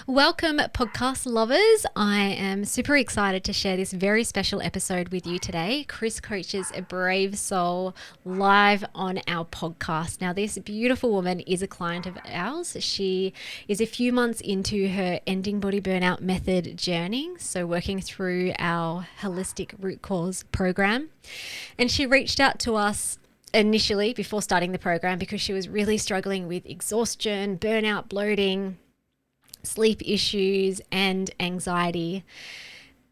Welcome, podcast lovers. I am super excited to share this very special episode with you today. Chris coaches a brave soul live on our podcast. Now, this beautiful woman is a client of ours. She is a few months into her Ending Body Burnout method journey, so working through our holistic root cause program. And she reached out to us initially before starting the program because she was really struggling with exhaustion, burnout, bloating, sleep issues and anxiety.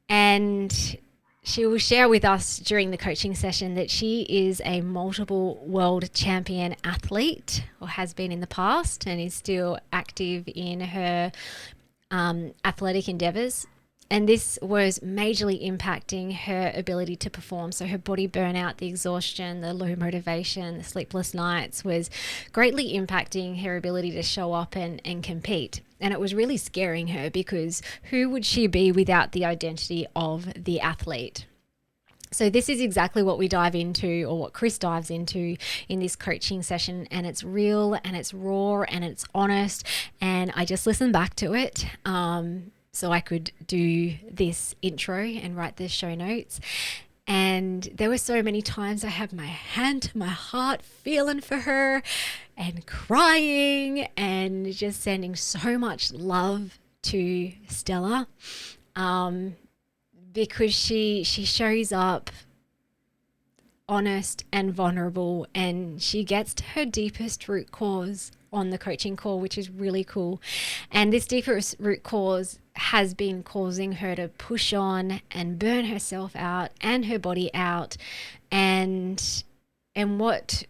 And she will share with us during the coaching session that she is a multiple world champion athlete, or has been in the past, and is still active in her athletic endeavors. And this was majorly impacting her ability to perform. So her body burnout, the exhaustion, the low motivation, the sleepless nights was greatly impacting her ability to show up and compete. And it was really scaring her because who would she be without the identity of the athlete? So this is exactly what we dive into, or what Chris dives into in this coaching session. And it's real and it's raw and it's honest. And I just listened back to it. So I could do this intro and write the show notes. And there were so many times I had my hand to my heart feeling for her and crying and just sending so much love to Stella, because she shows up honest and vulnerable, and she gets to her deepest root cause on the coaching call, which is really cool. And this deepest root cause has been causing her to push on and burn herself out and her body out. And what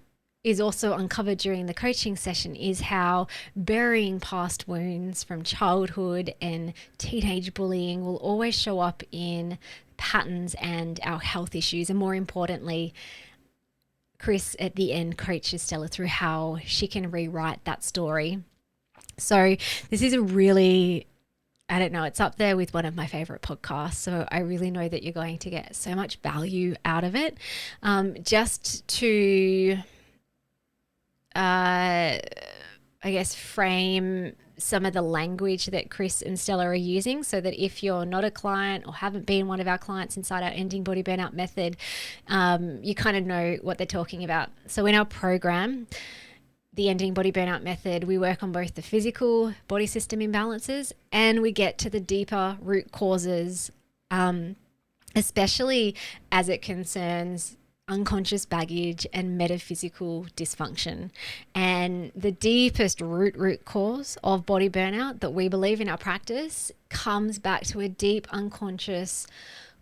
is also uncovered during the coaching session is how burying past wounds from childhood and teenage bullying will always show up in patterns and our health issues. And more importantly, Chris at the end coaches Stella through how she can rewrite that story. So this is a really, I don't know, it's up there with one of my favorite podcasts. So I really know that you're going to get so much value out of it. Just to, I guess, frame some of the language that Chris and Stella are using, so that if you're not a client or haven't been one of our clients inside our Ending Body Burnout method, you kind of know what they're talking about. So in our program, the Ending Body Burnout method, we work on both the physical body system imbalances and we get to the deeper root causes, especially as it concerns unconscious baggage and metaphysical dysfunction. And the deepest root cause of body burnout that we believe in our practice comes back to a deep unconscious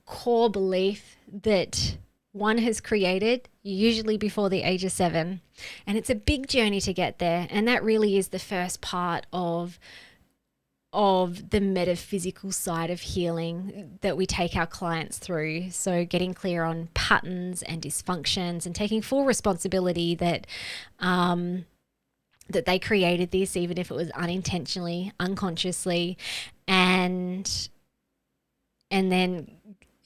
core belief that one has created, usually before the age of 7. And it's a big journey to get there. And that really is the first part of the metaphysical side of healing that we take our clients through. So getting clear on patterns and dysfunctions and taking full responsibility that that they created this, even if it was unintentionally, unconsciously, and then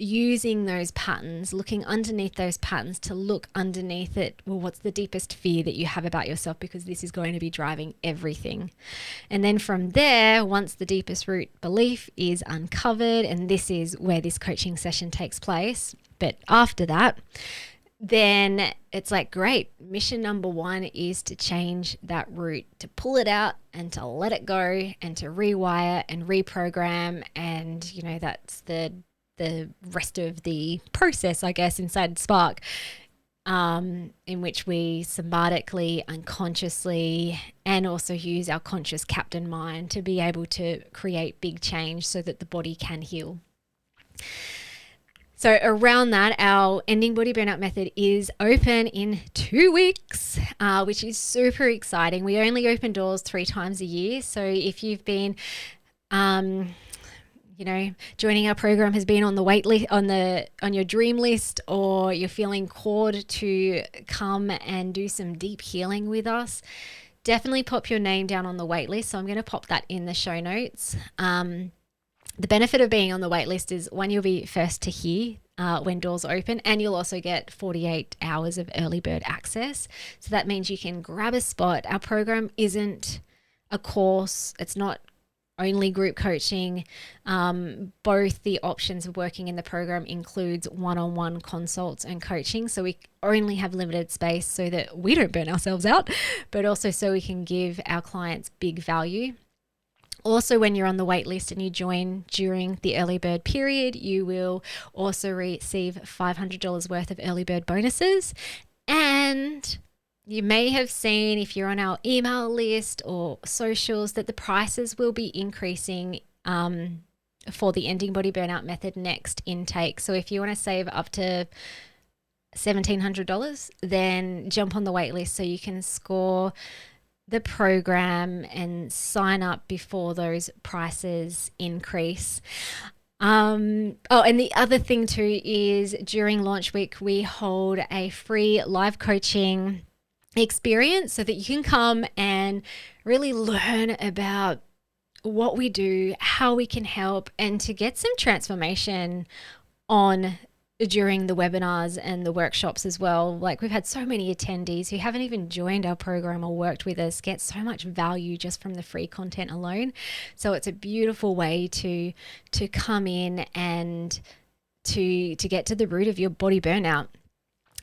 using those patterns, looking underneath those patterns to look underneath it. Well, what's the deepest fear that you have about yourself? Because this is going to be driving everything. And then from there, once the deepest root belief is uncovered, and this is where this coaching session takes place. But after that, then it's like, great, mission number 1 is to change that root, to pull it out and to let it go and to rewire and reprogram. And, you know, that's the rest of the process, I guess, inside Spark, in which we somatically, unconsciously, and also use our conscious captain mind to be able to create big change so that the body can heal. So around that, our Ending Body Burnout method is open in 2 weeks, which is super exciting. We only open doors 3 times a year. So if you've been joining our program, has been on the wait list, on your dream list, or you're feeling called to come and do some deep healing with us, definitely pop your name down on the wait list. So I'm going to pop that in the show notes. The benefit of being on the wait list is, one, you'll be first to hear when doors open, and you'll also get 48 hours of early bird access. So that means you can grab a spot. Our program isn't a course. It's not only group coaching. Both the options of working in the program includes one-on-one consults and coaching. So we only have limited space so that we don't burn ourselves out, but also so we can give our clients big value. Also, when you're on the wait list and you join during the early bird period, you will also receive $500 worth of early bird bonuses. And you may have seen, if you're on our email list or socials, that the prices will be increasing for the Ending Body Burnout Method next intake. So if you want to save up to $1,700, then jump on the wait list so you can score the program and sign up before those prices increase. And the other thing too is during launch week, we hold a free live coaching experience so that you can come and really learn about what we do, how we can help, and to get some transformation on during the webinars and the workshops as well. Like, we've had so many attendees who haven't even joined our program or worked with us get so much value just from the free content alone. So it's a beautiful way to come in and to get to the root of your body burnout.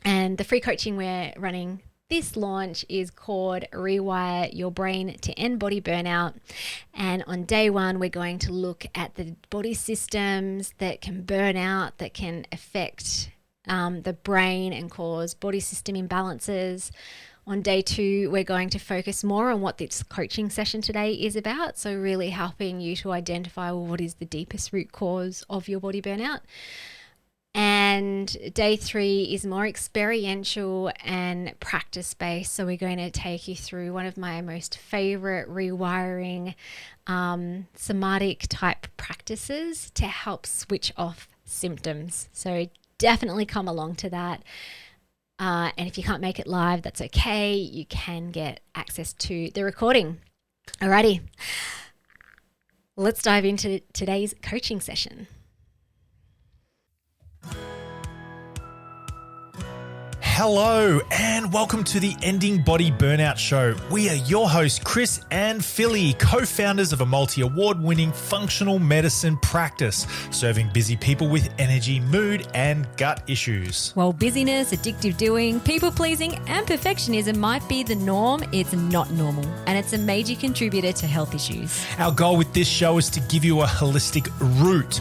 And the free coaching we're running this launch is called Rewire Your Brain to End Body Burnout. And on day one, we're going to look at the body systems that can burn out, that can affect the brain and cause body system imbalances. On day two, we're going to focus more on what this coaching session today is about. So really helping you to identify, well, what is the deepest root cause of your body burnout. And day three is more experiential and practice-based. So we're going to take you through one of my most favorite rewiring somatic type practices to help switch off symptoms. So definitely come along to that. And if you can't make it live, that's okay. You can get access to the recording. Alrighty, let's dive into today's coaching session. Hello and welcome to the Ending Body Burnout Show. We are your hosts, Chris and Philly, co-founders of a multi-award-winning functional medicine practice, serving busy people with energy, mood, and gut issues. While busyness, addictive doing, people-pleasing, and perfectionism might be the norm, it's not normal, and it's a major contributor to health issues. Our goal with this show is to give you a holistic root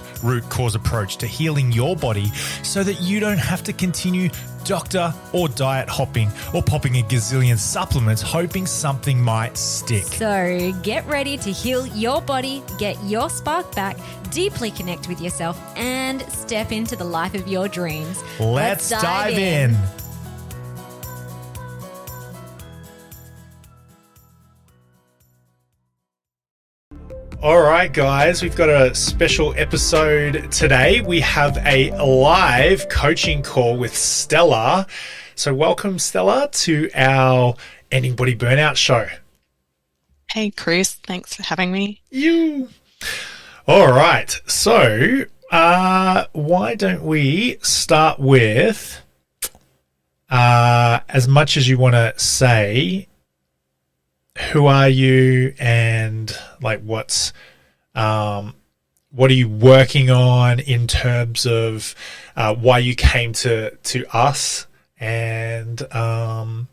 cause approach to healing your body so that you don't have to continue doctor or diet hopping or popping a gazillion supplements hoping something might stick. So get ready to heal your body, get your spark back, deeply connect with yourself, and step into the life of your dreams. Let's dive in. All right, guys, we've got a special episode today. We have a live coaching call with Stella. So welcome, Stella, to our Ending Body Burnout show. Hey, Chris. Thanks for having me. All right. So why don't we start with, as much as you want to say, who are you and like what are you working on in terms of why you came to us and that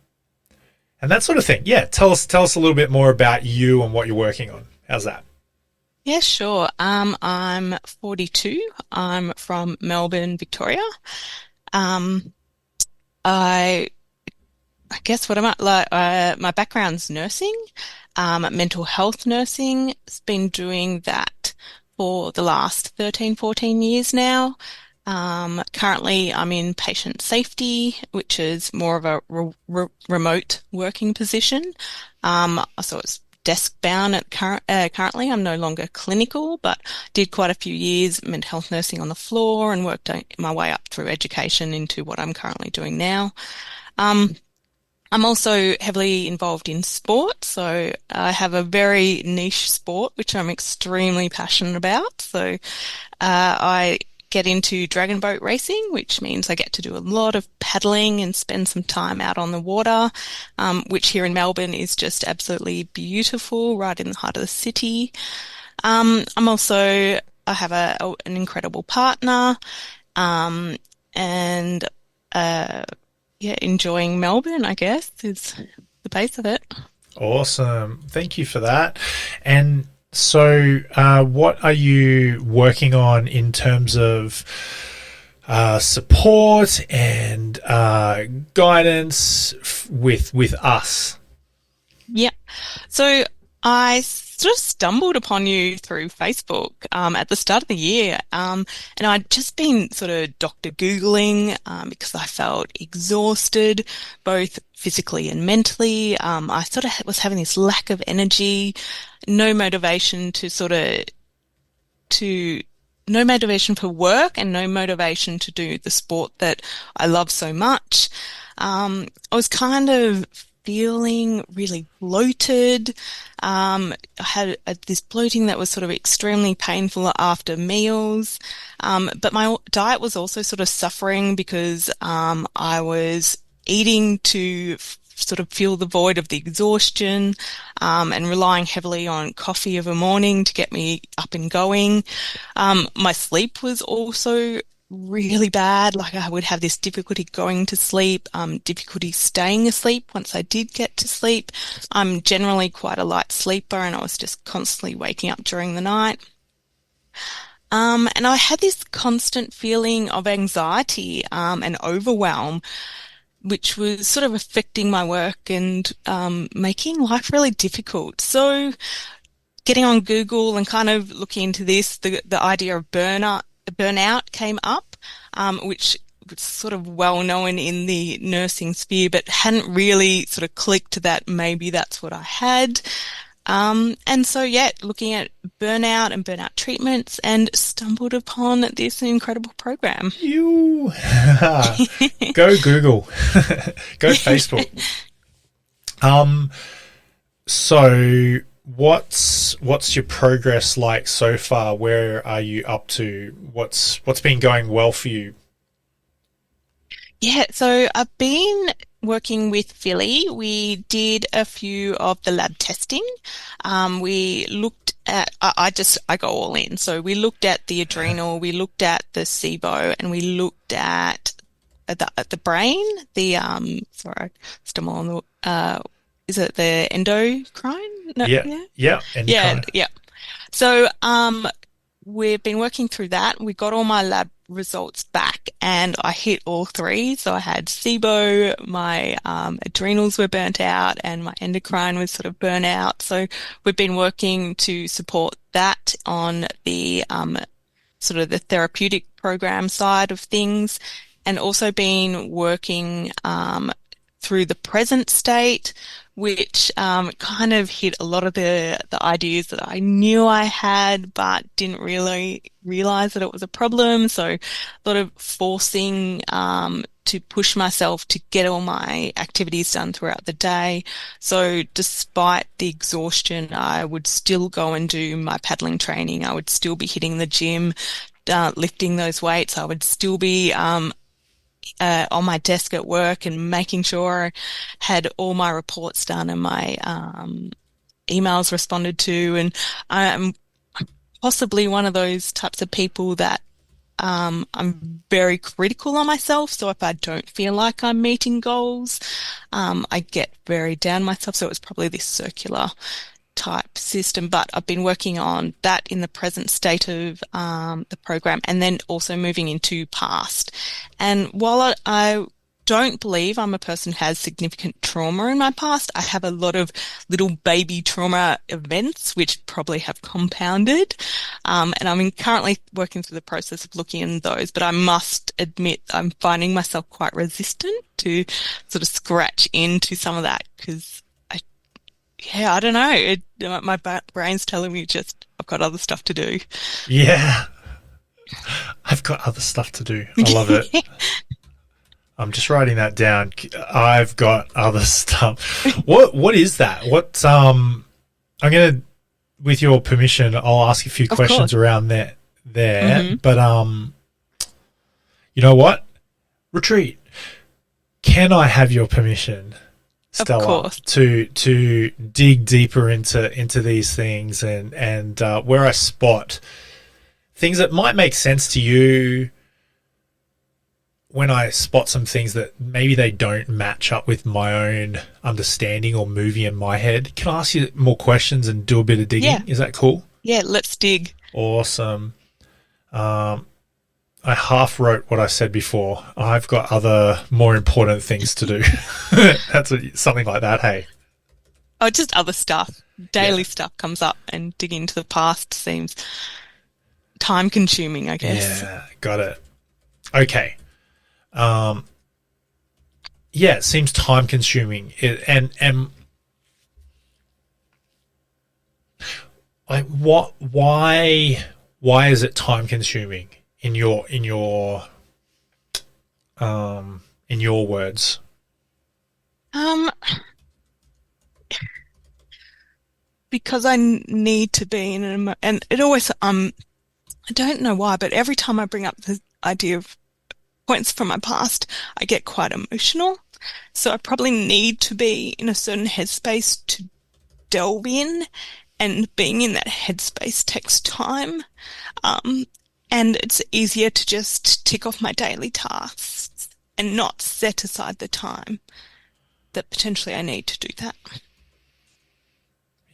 sort of thing. Yeah, tell us a little bit more about you and what you're working on. How's that? Yeah, sure. I'm 42. I'm from Melbourne, Victoria. I guess what I'm at, my background's nursing, mental health nursing. It's been doing that for the last 13, 14 years now. Currently I'm in patient safety, which is more of a remote working position. So it's desk bound currently. I'm no longer clinical, but did quite a few years mental health nursing on the floor and worked my way up through education into what I'm currently doing now. I'm also heavily involved in sport, so I have a very niche sport which I'm extremely passionate about. So I get into dragon boat racing, which means I get to do a lot of paddling and spend some time out on the water, which here in Melbourne is just absolutely beautiful, right in the heart of the city. I have an incredible partner, um, and yeah, enjoying Melbourne, I guess, is the base of it. Awesome. Thank you for that. And so, what are you working on in terms of support and guidance with us? Yeah. So I sort of stumbled upon you through Facebook at the start of the year, and I'd just been sort of Dr. Googling because I felt exhausted, both physically and mentally. I sort of was having this lack of energy, no motivation to sort of to no motivation for work and no motivation to do the sport that I love so much. I was kind of feeling really bloated. I had this bloating that was sort of extremely painful after meals. But my diet was also sort of suffering because I was eating to sort of fill the void of the exhaustion, and relying heavily on coffee of a morning to get me up and going. My sleep was also really bad. Like I would have this difficulty going to sleep, difficulty staying asleep once I did get to sleep. I'm generally quite a light sleeper and I was just constantly waking up during the night. And I had this constant feeling of anxiety, and overwhelm, which was sort of affecting my work and making life really difficult. So getting on Google and kind of looking into this, the idea of burnout came up, which was sort of well known in the nursing sphere, but hadn't really sort of clicked that maybe that's what I had. And so, yeah, looking at burnout and burnout treatments and stumbled upon this incredible program. You go Google, go Facebook. So what's your progress like so far? Where are you up to? What's been going well for you? Yeah, so I've been working with Philly. We did a few of the lab testing. We looked at, I go all in. So we looked at the adrenal, we looked at the SIBO, and we looked at the brain, sorry, I stumble on is it the endocrine? No, Yeah, yeah, endocrine. yeah. So, we've been working through that. We got all my lab results back and I hit all three. So I had SIBO, my adrenals were burnt out and my endocrine was sort of burnt out. So we've been working to support that on the sort of the therapeutic program side of things, and also been working through the present state, which kind of hit a lot of the ideas that I knew I had, but didn't really realize that it was a problem. So a lot of forcing to push myself to get all my activities done throughout the day. So despite the exhaustion, I would still go and do my paddling training. I would still be hitting the gym, lifting those weights. I would still be on my desk at work and making sure I had all my reports done and my emails responded to. And I'm possibly one of those types of people that I'm very critical on myself. So if I don't feel like I'm meeting goals, I get very down on myself. So it's probably this circular type system, but I've been working on that in the present state of the program, and then also moving into past. And while I don't believe I'm a person who has significant trauma in my past, I have a lot of little baby trauma events which probably have compounded. And I'm currently working through the process of looking at those, but I must admit I'm finding myself quite resistant to sort of scratch into some of that because I don't know. My brain's telling me just I've got other stuff to do. Yeah, I've got other stuff to do. I love it. I'm just writing that down. I've got other stuff. What is that? I'm gonna, with your permission, I'll ask a few questions around there. Mm-hmm. But you know what? Retreat. Can I have your permission Of Stella, course. to dig deeper into these things, and where I spot things that might make sense to you, when I spot some things that maybe they don't match up with my own understanding or movie in my head. Can I ask you more questions and do a bit of Yeah. digging? Is that cool? Yeah. Let's dig. Awesome. I half wrote what I said before. I've got other more important things to do. Something like that. Hey. Oh, just other stuff. Yeah. Daily stuff comes up, and digging into the past seems time consuming, I guess. Yeah. Got it. Okay. Um, yeah, it seems time consuming. And like what? Why is it time consuming in your words? Um, because I need to be in and it always, I don't know why, but every time I bring up the idea of points from my past, I get quite emotional. So I probably need to be in a certain headspace to delve in, and being in that headspace takes time. Um, and it's easier to just tick off my daily tasks and not set aside the time that potentially I need to do that.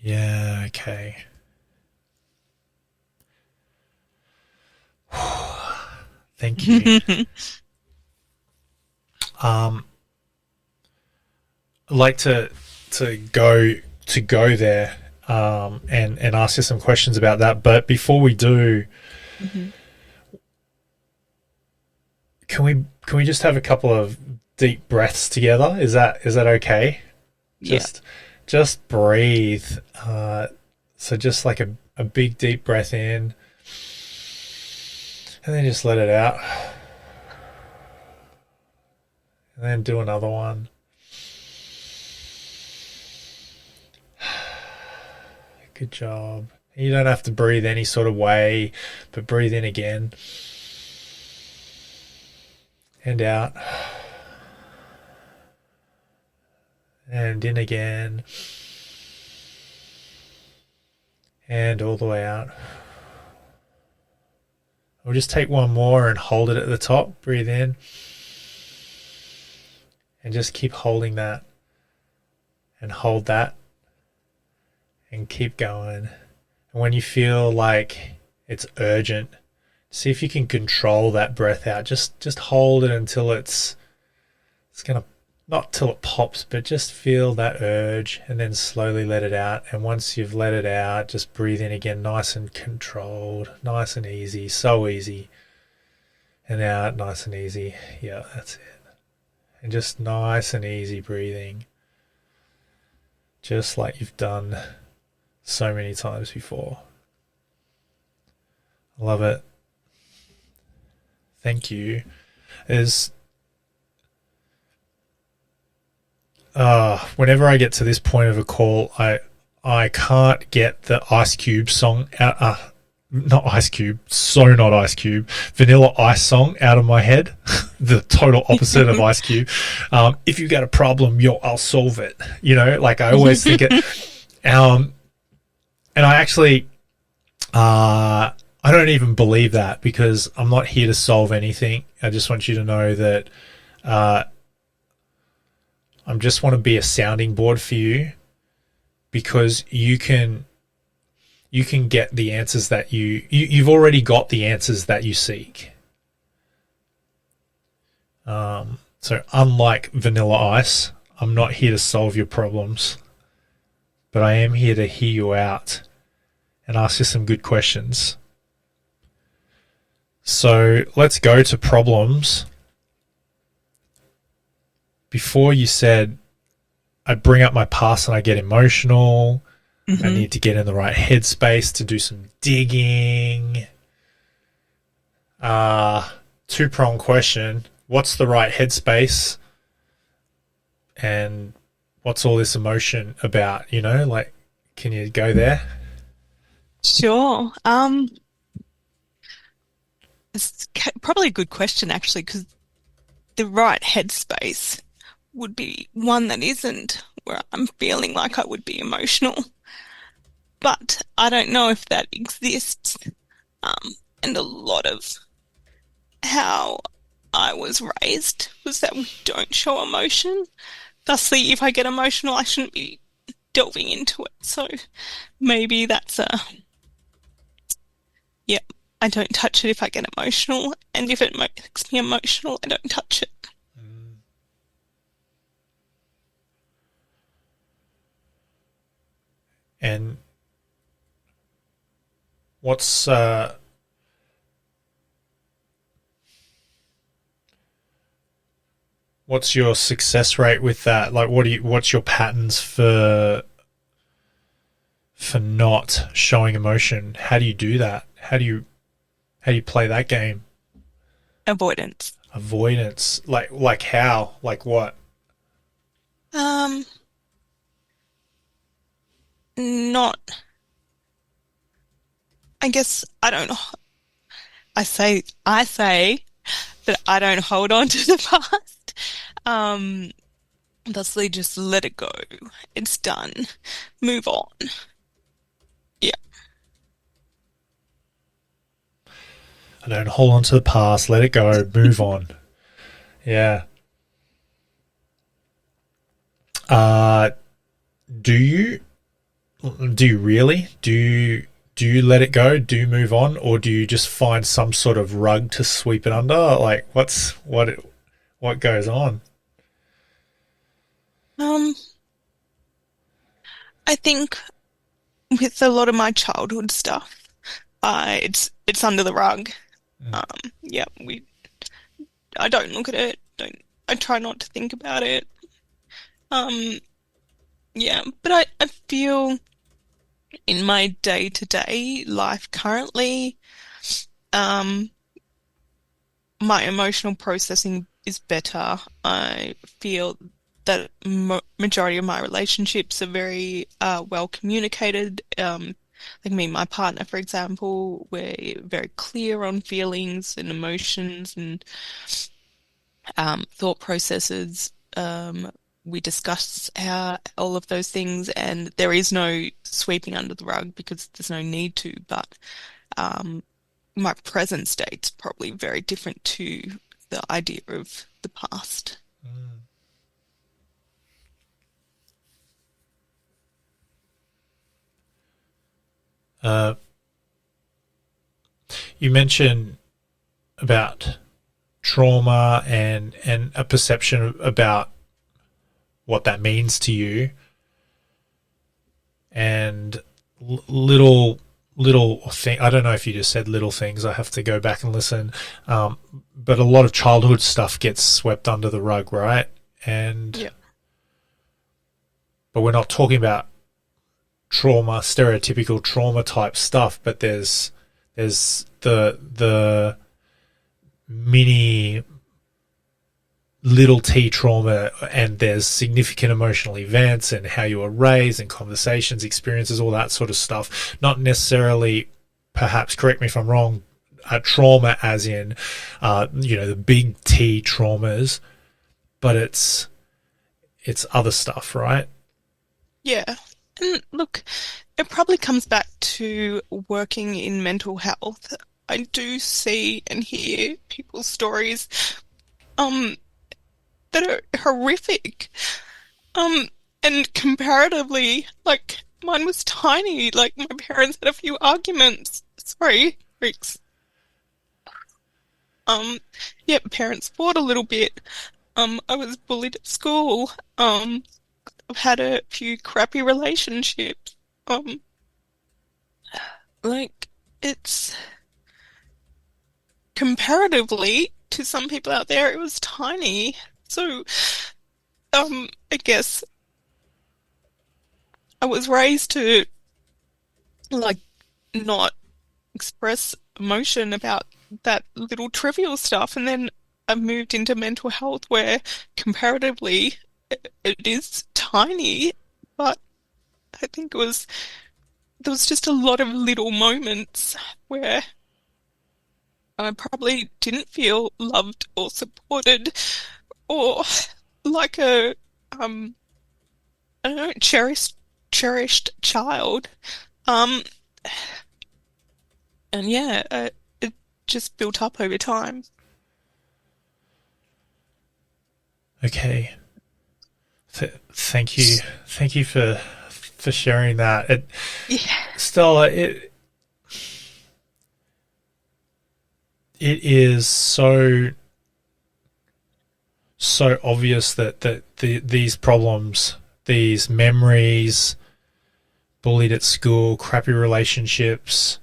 Yeah. Okay. Thank you. Um, I'd like to go there, and ask you some questions about that. But before we do, Mhm. can we just have a couple of deep breaths together? Is that okay? Yeah. Just breathe. So just like a big deep breath in, and then just let it out, and then do another one. Good job. You don't have to breathe any sort of way, but breathe in again and out, and in again, and all the way out. We'll just take one more and hold it at the top. Breathe in and just keep holding that, and hold that, and keep going. And when you feel like it's urgent, see if you can control that breath out. Just hold it until it's gonna, not till it pops, but just feel that urge, and then slowly let it out. And once you've let it out, just breathe in again, nice and controlled, nice and easy, so easy. And out, nice and easy. Yeah, that's it. And just nice and easy breathing, just like you've done so many times before. I love it. Thank you. Is whenever I get to this point of a call, I can't get the Ice Cube song out. Not Ice Cube, so not Ice Cube. Vanilla Ice song out of my head. The total opposite of Ice Cube. If you got a problem, I'll solve it. Like I always think it. And I actually, I don't even believe that, because I'm not here to solve anything. I just want you to know that I just want to be a sounding board for you, because you can get the answers that you've already got the answers that you seek. So unlike Vanilla Ice, I'm not here to solve your problems, but I am here to hear you out and ask you some good questions. So let's go to problems. Before, you said I bring up my past and I get emotional. I need to get in the right headspace to do some digging. Two-pronged question. What's the right headspace? And what's all this emotion about? Like, can you go there? Sure. It's probably a good question, actually, because the right headspace. would be one that isn't, where I'm feeling like I would be emotional. But I don't know if that exists. Um, and a lot of how I was raised was that we don't show emotion. Thusly, if I get emotional, I shouldn't be delving into it. So maybe that's yeah, I don't touch it if I get emotional. And if it makes me emotional, I don't touch it. And what's what's your success rate with that? Like, what's your patterns for not showing emotion? How do you do that? How do you play that game? Avoidance. Avoidance. Like how? Like what? Um, Not, I guess I don't know. I say that I don't hold on to the past. Um, Thusly just let it go. It's done. Move on. Yeah. I don't hold on to the past, let it go, move on. Yeah. Uh do you do you really? Do you let it go? Do you move on, or do you just find some sort of rug to sweep it under? Like what goes on? Um, I think with a lot of my childhood stuff, it's under the rug. Mm. Yeah, I don't look at it. Don't I try not to think about it. Um, yeah, but I feel in my day-to-day life currently, um, my emotional processing is better. I feel that mo majority of my relationships are very well communicated. Like me and my partner, for example, we're very clear on feelings and emotions and thought processes. We discuss all of those things, and there is no sweeping under the rug because there's no need to. But um, my present state's probably very different to the idea of the past. Mm. Uh, you mentioned about trauma and a perception about what that means to you, and little thing. I don't know if you just said little things. I have to go back and listen. But a lot of childhood stuff gets swept under the rug, right? And Yeah. but we're not talking about trauma, stereotypical trauma type stuff. But there's the mini little t trauma, and there's significant emotional events and how you were raised and conversations, experiences, all that sort of stuff. Not necessarily, perhaps, correct me if I'm wrong, trauma as in the big T traumas, but it's other stuff, right? Yeah. And look, it probably comes back to working in mental health. I do see and hear people's stories um that are horrific. Um and comparatively, like mine was tiny. Like my parents had a few arguments. Sorry, Rix. Um yeah, parents fought a little bit. I was bullied at school. I've had a few crappy relationships. Um, like it's comparatively to some people out there, it was tiny. So, I guess I was raised to like not express emotion about that little trivial stuff, and then I moved into mental health where comparatively it is tiny, but I think there was just a lot of little moments where I probably didn't feel loved or supported or like a I don't know, cherished child. Um, and yeah, it just built up over time. Okay. Thank you for sharing that. Yeah. Stella, it is so obvious that these problems, these memories, bullied at school, crappy relationships,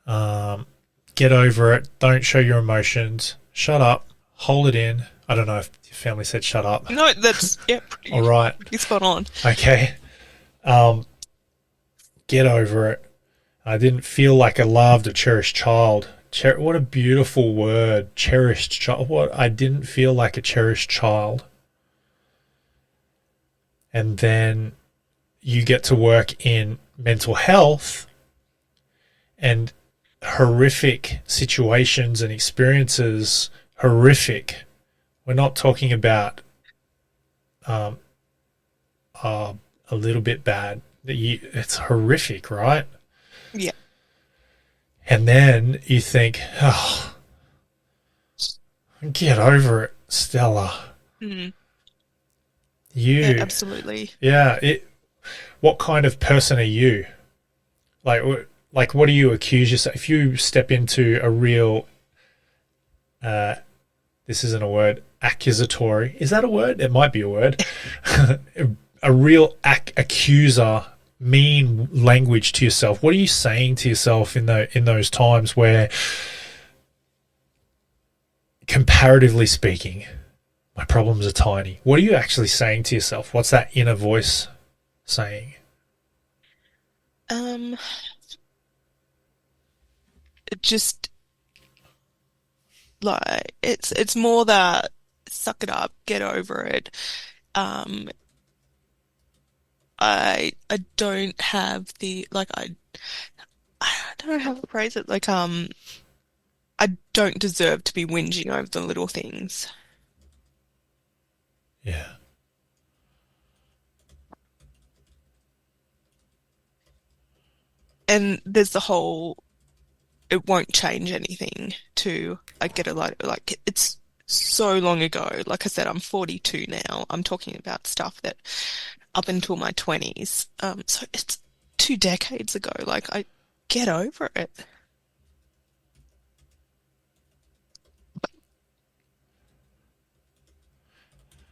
get over it. Don't show your emotions. Shut up. Hold it in. I don't know if your family said shut up. No, that's yeah, All right. pretty spot on. Okay. Get over it. I didn't feel like a loved or cherished child. What a beautiful word. Cherished child. What? I didn't feel like a cherished child. And then you get to work in mental health, and horrific situations and experiences, horrific. We're not talking about a little bit bad. It's horrific, right? Yeah. And then you think, oh, get over it, Stella. Mm. Yeah, Absolutely. What kind of person are you? Like, what do you accuse yourself? If you step into a real, this isn't a word, accusatory. Is that a word? It might be a word. A real accuser, mean language to yourself. What are you saying to yourself in those times where, comparatively speaking, my problems are tiny? What are you actually saying to yourself? What's that inner voice saying? It just like it's more that suck it up, get over it. Um, I don't have the like I don't know how to phrase it. Like I don't deserve to be whinging over the little things. Yeah. And there's the whole it won't change anything too. I get a lot like it's so long ago. Like I said, I'm 42 now. I'm talking about stuff that up until my 20s. So it's 2 decades ago. Like I get over it.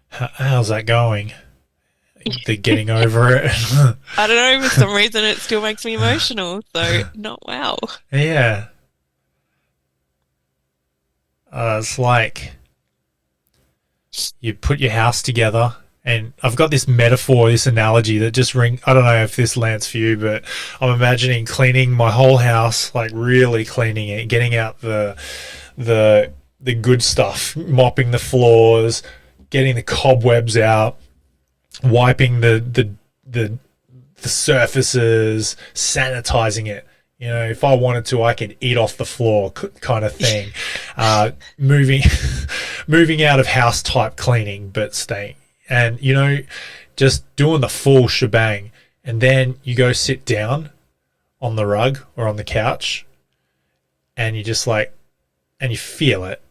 How's that going? The getting over it. I don't know, for some reason it still makes me emotional. So not wow. Yeah. It's like you put your house together, and I've got this metaphor, this analogy that just I don't know if this lands for you, but I'm imagining cleaning my whole house, like really cleaning it, getting out the good stuff, mopping the floors, getting the cobwebs out, wiping the surfaces, sanitizing it. You know, if I wanted to, I could eat off the floor, kind of thing. Moving out of house type cleaning, but staying, and just doing the full shebang. And then you go sit down on the rug or on the couch, and you just and you feel it.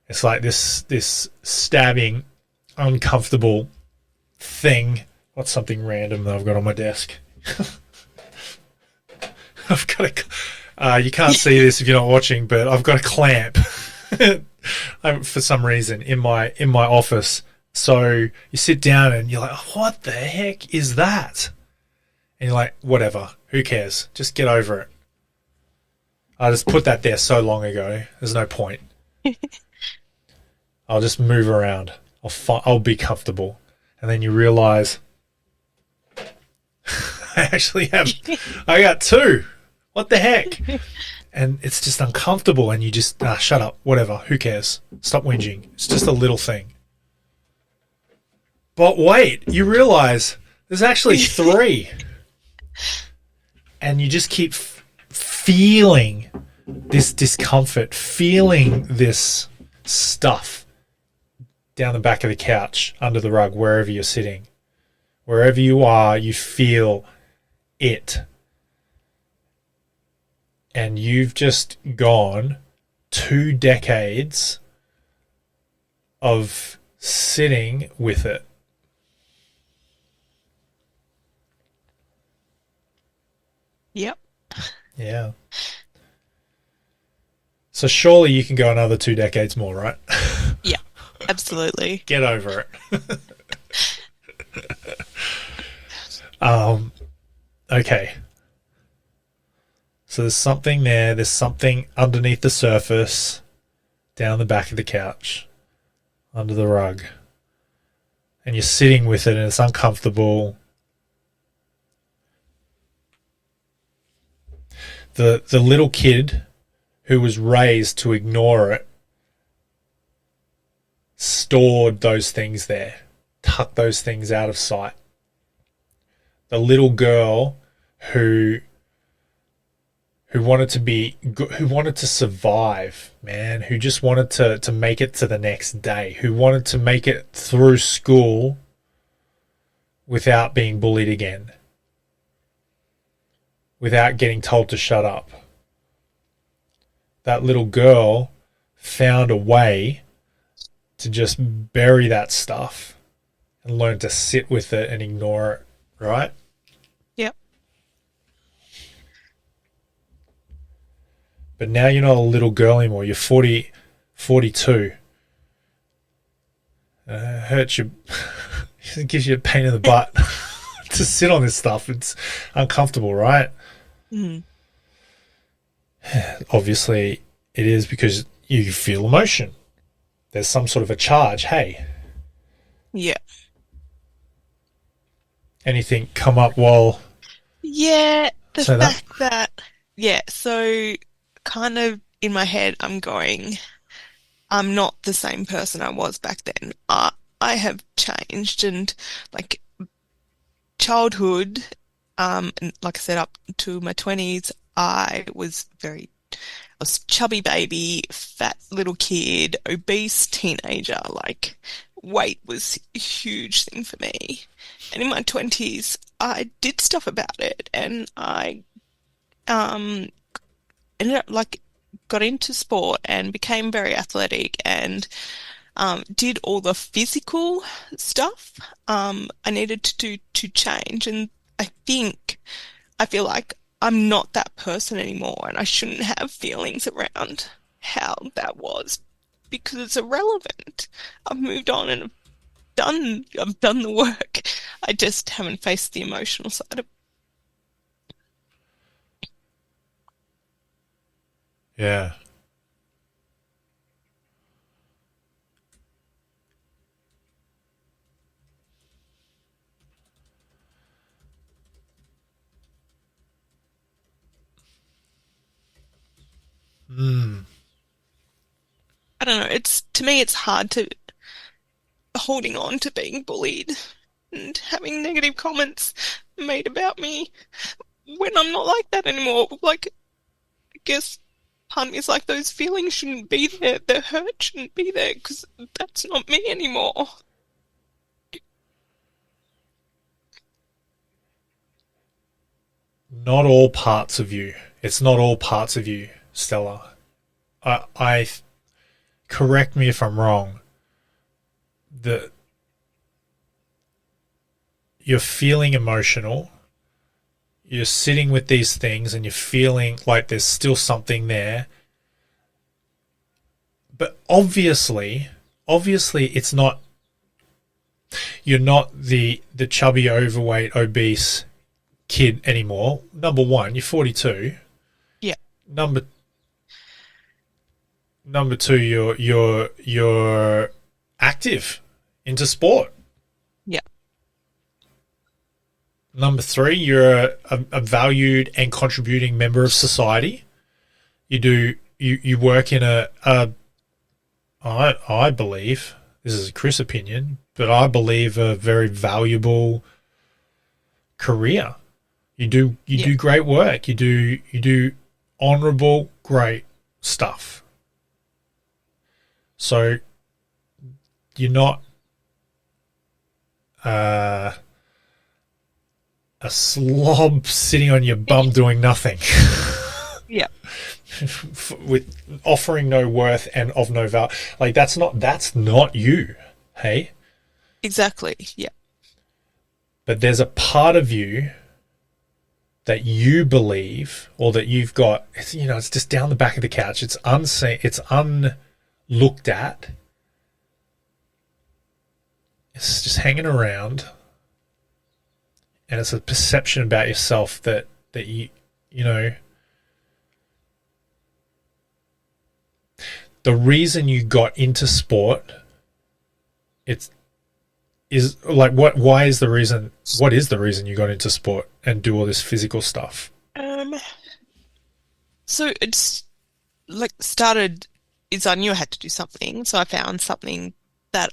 It's like this stabbing, uncomfortable thing. What's something random that I've got on my desk? I've got you can't see this if you're not watching, but I've got a clamp for some reason in my office. So you sit down and you're like, what the heck is that? And you're like, whatever, who cares? Just get over it. I just put that there so long ago. There's no point. I'll just move around. I'll be comfortable. And then you realize I got two. What the heck? And it's just uncomfortable, and you just, shut up, whatever, who cares? Stop whinging. It's just a little thing. But wait, you realize there's actually three. And you just keep feeling this discomfort, feeling this stuff down the back of the couch, under the rug, wherever you're sitting. Wherever you are, you feel it. And you've just gone 2 decades of sitting with it. Yep. Yeah. So surely you can go another 2 decades more, right? Yeah, absolutely. Get over it. Okay. So there's something there. There's something underneath the surface, down the back of the couch, under the rug. And you're sitting with it and it's uncomfortable. The little kid who was raised to ignore it stored those things there, tucked those things out of sight. The little girl who wanted to survive, man, who just wanted to make it to the next day, who wanted to make it through school without being bullied again, without getting told to shut up. That little girl found a way to just bury that stuff and learn to sit with it and ignore it, right? Yep. But now you're not a little girl anymore. You're 42. It hurts you. It gives you a pain in the butt to sit on this stuff. It's uncomfortable, right? Mm. Obviously, it is because you feel emotion. There's some sort of a charge. Hey, Yeah. anything come up while... Yeah, the Say that? fact that, yeah, so kind of in my head, I'm going, I'm not the same person I was back then. I have changed, and like childhood, and like I said, up to my 20s, I was chubby baby, fat little kid, obese teenager, like weight was a huge thing for me. And in my 20s, I did stuff about it, and I um ended up like got into sport and became very athletic and did all the physical stuff I needed to do to change. And I feel like I'm not that person anymore, and I shouldn't have feelings around how that was because it's irrelevant. I've moved on and I've done the work. I just haven't faced the emotional side of Yeah. Mm. I don't know. It's to me, it's hard to holding on to being bullied and having negative comments made about me when I'm not like that anymore. Like, I guess part of me is like, those feelings shouldn't be there. The hurt shouldn't be there because that's not me anymore. Not all parts of you. It's not all parts of you, Stella. I correct me if I'm wrong. The You're feeling emotional. You're sitting with these things and you're feeling like there's still something there. But obviously it's not, you're not the chubby, overweight, obese kid anymore. Number one, you're 42. Yeah, Number two, you're active into sport. yeah, Number three, you're a valued and contributing member of society. You work in I believe, this is a Chris opinion, but I believe a very valuable career. You do great work. You do honorable, great stuff. So you're not a slob sitting on your bum doing nothing. Yeah. With offering no worth and of no value. Like that's not you. Hey? Exactly. Yeah. But there's a part of you that you believe, or that you've got, it's just down the back of the couch. It's unseen, it's unlooked at. It's just hanging around. And it's a perception about yourself that you know, the reason you got into sport, what is the reason you got into sport and do all this physical stuff? So it's like started is I knew I had to do something, so I found something that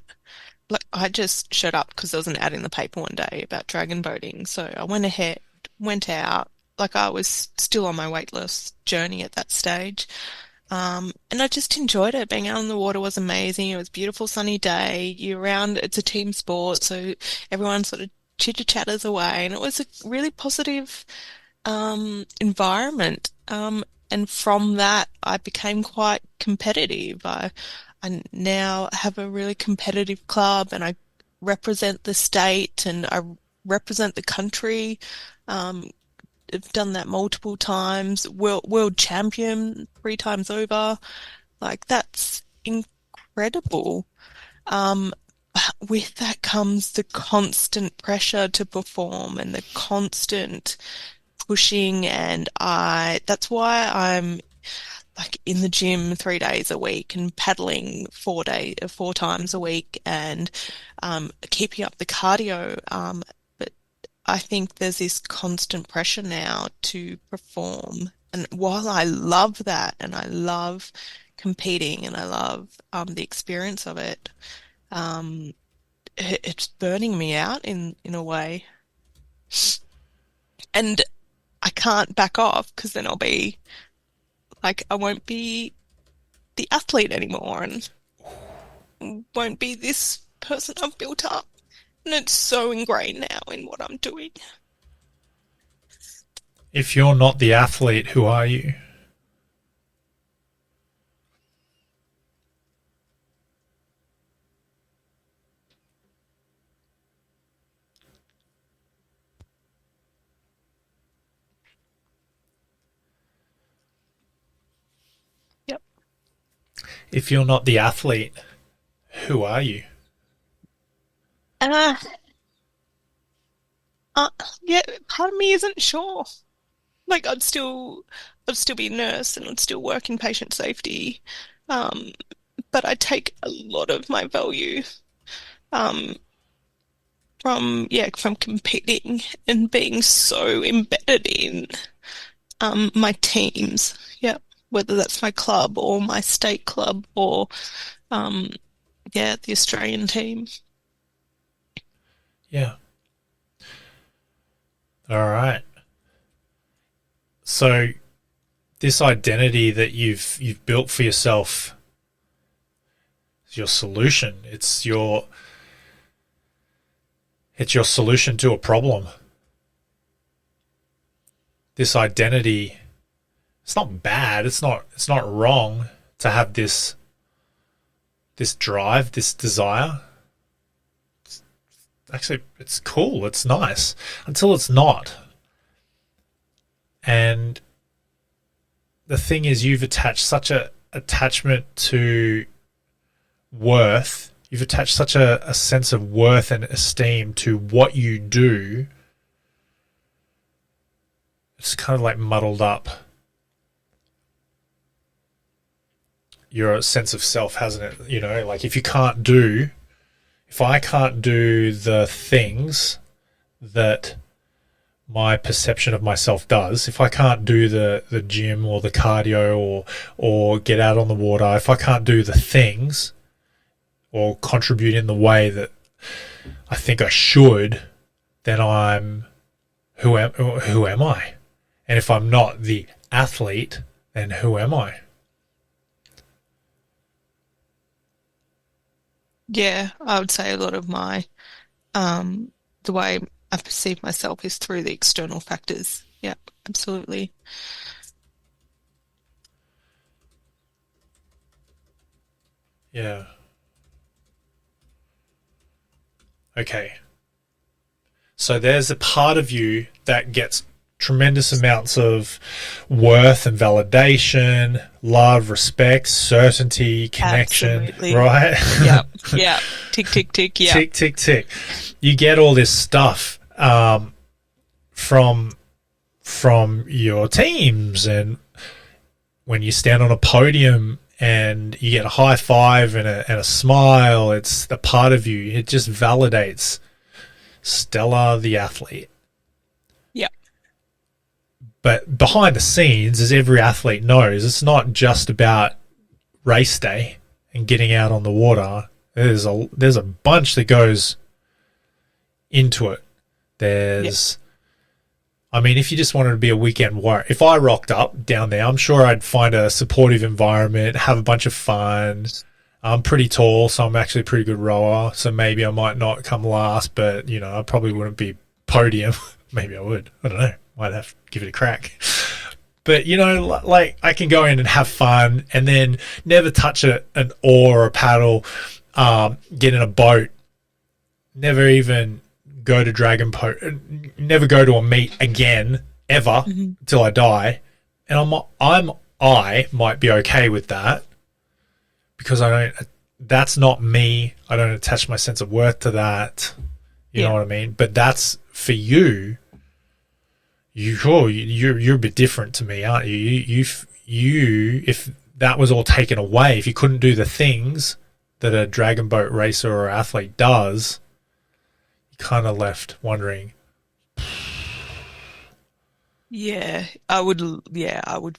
like I just showed up because there was an ad in the paper one day about dragon boating. So I went out, like I was still on my weight loss journey at that stage. And I just enjoyed it. Being out on the water was amazing. It was a beautiful sunny day, year round. It's a team sport, so everyone sort of chitter chatters away, and it was a really positive environment. And from that, I became quite competitive. I now have a really competitive club, and I represent the state and I represent the country. I've done that multiple times. World champion 3 times over. Like that's incredible. Um, with that comes the constant pressure to perform and the constant pushing, and that's why I'm like in the gym 3 days a week and paddling 4 times a week, and keeping up the cardio. But I think there's this constant pressure now to perform. And while I love that and I love competing and I love the experience of it, um, it's burning me out in a way. And I can't back off because then I'll be like, I won't be the athlete anymore and won't be this person I've built up. And it's so ingrained now in what I'm doing. If you're not the athlete, who are you? Yep. If you're not the athlete, who are you? Uh, yeah, part of me isn't sure. Like I'd still be a nurse and I'd still work in patient safety. Um, but I take a lot of my value, um, from competing and being so embedded in, my teams. Yeah, whether that's my club or my state club or, um, yeah, the Australian team. Yeah. All right. So this identity that you've built for yourself is your solution. It's your solution to a problem. This identity, it's not bad. It's not wrong to have this drive, this desire. Actually, it's cool. It's nice until it's not. And the thing is, you've attached such a attachment to worth. You've attached such a sense of worth and esteem to what you do. It's kind of like muddled up your sense of self, hasn't it? You know, like if I can't do the things that my perception of myself does, if I can't do the gym or the cardio or get out on the water, if I can't do the things or contribute in the way that I think I should, then who am I? And if I'm not the athlete, then who am I? Yeah, I would say a lot of my the way I perceive myself is through the external factors. Yeah, absolutely. Yeah. Okay. So there's a part of you that gets tremendous amounts of worth and validation, love, respect, certainty, connection, Absolutely. right? Yep. Yep. Tick, tick, tick. Yep. Tick, tick, tick. You get all this stuff from your teams, and when you stand on a podium and you get a high five and a smile, it's the part of you. It just validates Stella, the athlete. Yep. But behind the scenes, as every athlete knows, it's not just about race day and getting out on the water. There's a bunch that goes into it. Yep. I mean, if you just wanted to be a weekend warrior, if I rocked up down there, I'm sure I'd find a supportive environment, have a bunch of fun. I'm pretty tall, so I'm actually a pretty good rower. So maybe I might not come last, but I probably wouldn't be podium. Maybe I would. I don't know. Might have to give it a crack. But like I can go in and have fun, and then never touch an oar or a paddle, get in a boat, never even go to never go to a meet again ever Hmm. till I die, and I might be okay with that because I don't. That's not me. I don't attach my sense of worth to that. You know Yeah. what I mean? But that's for you. You're a bit different to me, aren't you? If that was all taken away, if you couldn't do the things that a dragon boat racer or athlete does, you kind of left wondering. Yeah. I would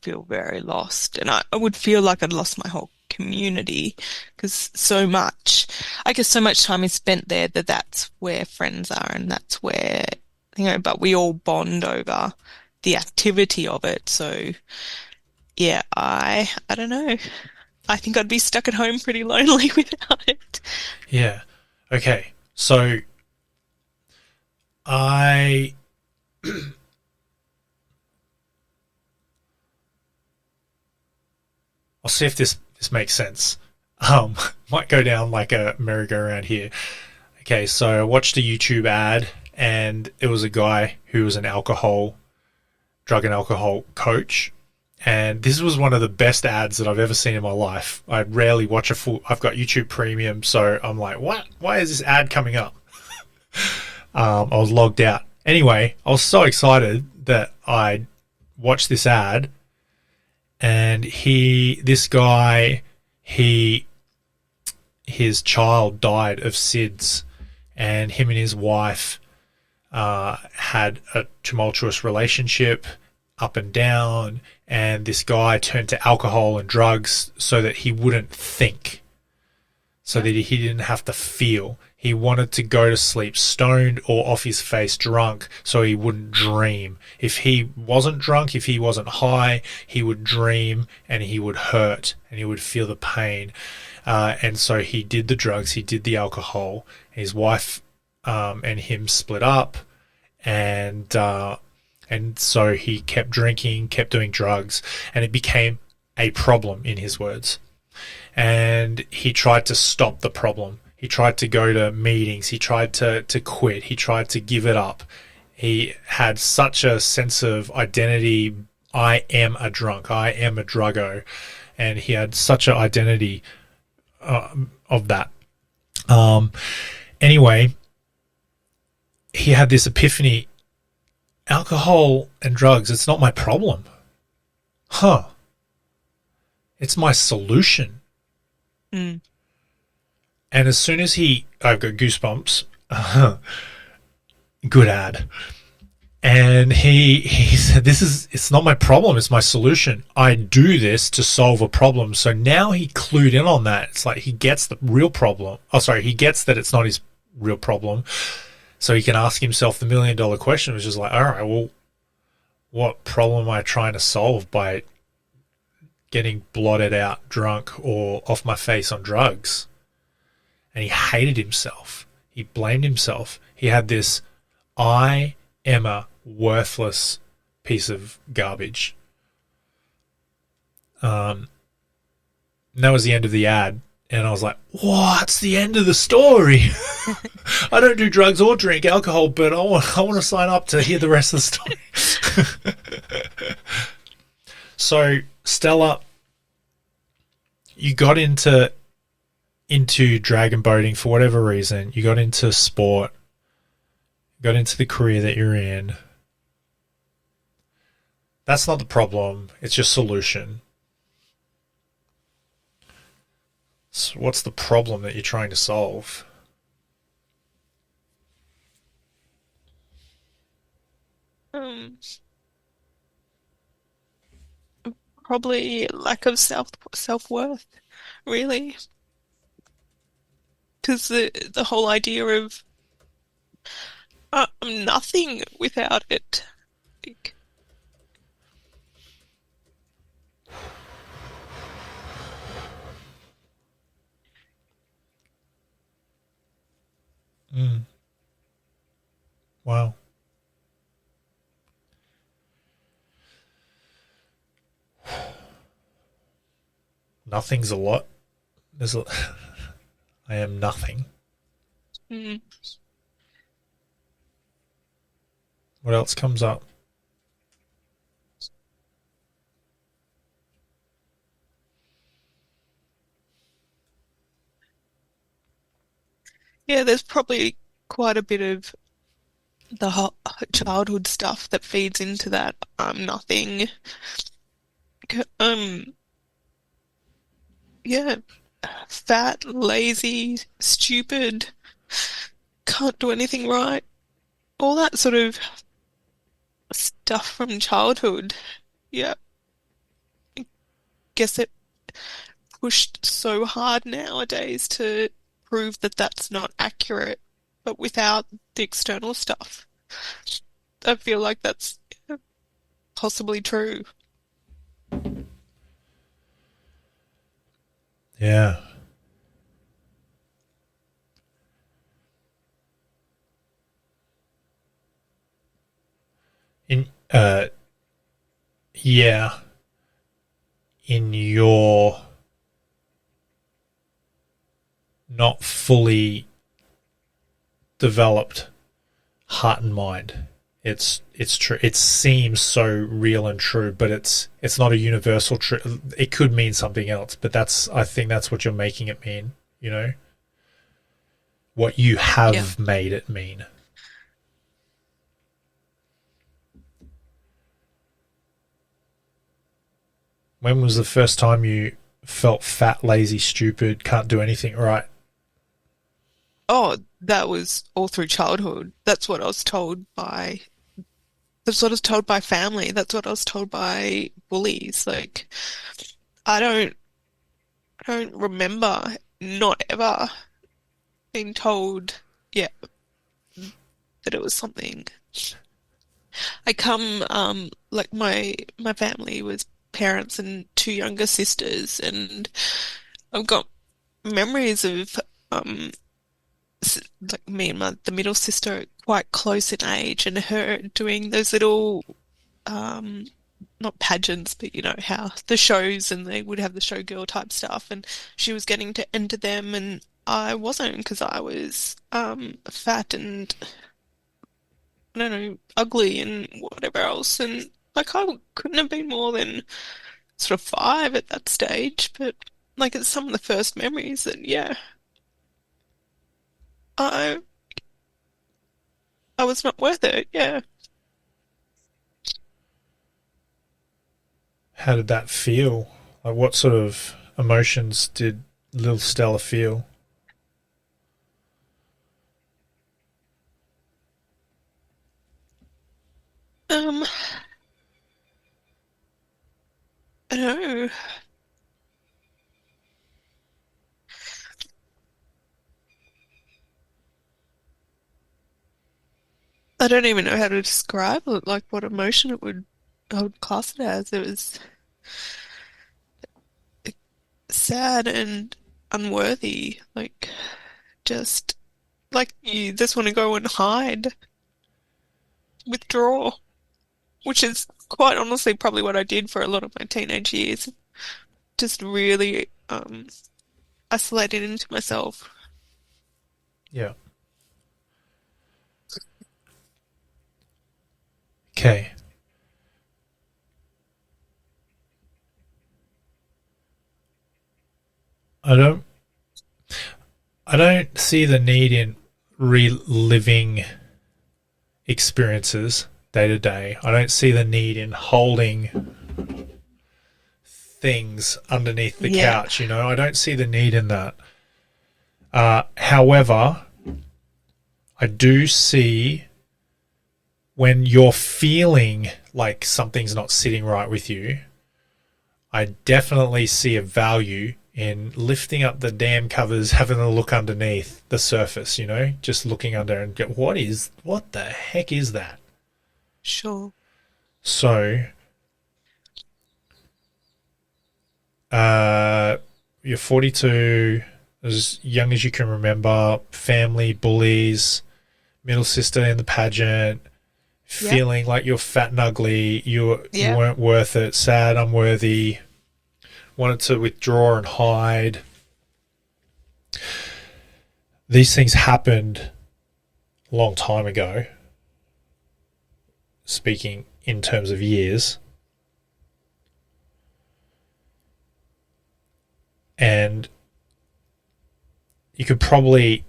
feel very lost. And I would feel like I'd lost my whole community because I guess so much time is spent there that that's where friends are and that's where, but we all bond over the activity of it. So yeah, I don't know. I think I'd be stuck at home pretty lonely without it. Yeah. Okay. So I I'll see if this makes sense. Might go down like a merry-go-round here. Okay, so I watched a YouTube ad, and it was a guy who was an drug and alcohol coach. And this was one of the best ads that I've ever seen in my life. I rarely watch I've got YouTube Premium, so I'm like, what? Why is this ad coming up? I was logged out. Anyway, I was so excited that I watched this ad, and this guy, his child died of SIDS, and him and his wife had a tumultuous relationship, up and down, and this guy turned to alcohol and drugs so that he wouldn't think, so that he didn't have to feel. He wanted to go to sleep stoned or off his face drunk so he wouldn't dream. If he wasn't drunk, if he wasn't high, he would dream and he would hurt and he would feel the pain. And so he did the drugs, he did the alcohol. His wife and him split up, and so he kept drinking, kept doing drugs, and it became a problem, in his words. And he tried to stop the problem. He tried to go to meetings. He tried to quit. He tried to give it up. He had such a sense of identity. I am a drunk. I am a druggo. And he had such an identity of that. Anyway, he had this epiphany. Alcohol and drugs, it's not my problem. Huh. It's my solution. Mm. And as soon as I've got goosebumps. Good ad. And he said, it's not my problem, it's my solution. I do this to solve a problem. So now he clued in on that. It's like he gets the real problem. Oh, sorry, he gets that it's not his real problem. So he can ask himself the $1 million question, which is like, all right, well, what problem am I trying to solve by getting blotted out drunk or off my face on drugs? and he hated himself. He blamed himself. He had this I am a worthless piece of garbage. And that was the end of the ad. And I was like, what's the end of the story? I don't do drugs or drink alcohol, but I want to sign up to hear the rest of the story. So, Stella, you got into dragon boating for whatever reason. You got into sport, got into the career that you're in. That's not the problem. It's your solution. So what's the problem that you're trying to solve? Um, Probably lack of self-worth, really. Because the whole idea of I'm nothing without it. Like, Mm. Wow. Nothing's a lot. There's a, I am nothing. mm, What else comes up? yeah, there's probably quite a bit of the whole childhood stuff that feeds into that I'm nothing. Um, yeah, fat, lazy, stupid, can't do anything right. All that sort of stuff from childhood. Yeah, guess it pushed so hard nowadays to prove that that's not accurate, but without the external stuff. I feel like that's possibly true. Yeah. In yeah, in your not fully developed heart and mind. It's true. It seems so real and true, but it's not a universal truth. It could mean something else, but I think that's what you're making it mean. You know what you Yeah. have made it mean. When was the first time you felt fat, lazy, stupid, can't do anything right? Oh, that was all through childhood. That's what I was told by family. That's what I was told by bullies. Like, I don't remember not ever being told, yeah, that it was something. I come, like my family was parents and two younger sisters, and I've got memories of like me and the middle sister are quite close in age, and her doing those little um not pageants, but you know how the shows and they would have the showgirl type stuff, and she was getting to enter them, and I wasn't because I was fat and I don't know, ugly and whatever else, and like I couldn't have been more than sort of 5 at that stage, but like it's some of the first memories that yeah, I I was not worth it. Yeah. How did that feel? Like, what sort of emotions did little Stella feel? Um, I don't know. I don't even know how to describe it, like what emotion I would class it as. It was sad and unworthy. Like, just like you just want to go and hide, withdraw, which is quite honestly probably what I did for a lot of my teenage years. Just really isolated into myself. Yeah. Okay. I don't I don't see the need in reliving experiences day to day. I don't see the need in holding things underneath the Yeah. couch, you know. I don't see the need in that. However, I do see when you're feeling like something's not sitting right with you, I definitely see a value in lifting up the damn covers, having a look underneath the surface, you know, just looking under and go, what the heck is that? Sure. So, uh, you're 42, as young as you can remember, family, bullies, middle sister in the pageant, Yep. feeling like you're fat and ugly, you Yep. weren't worth it, sad, unworthy, wanted to withdraw and hide. These things happened a long time ago, speaking in terms of years. And you could probably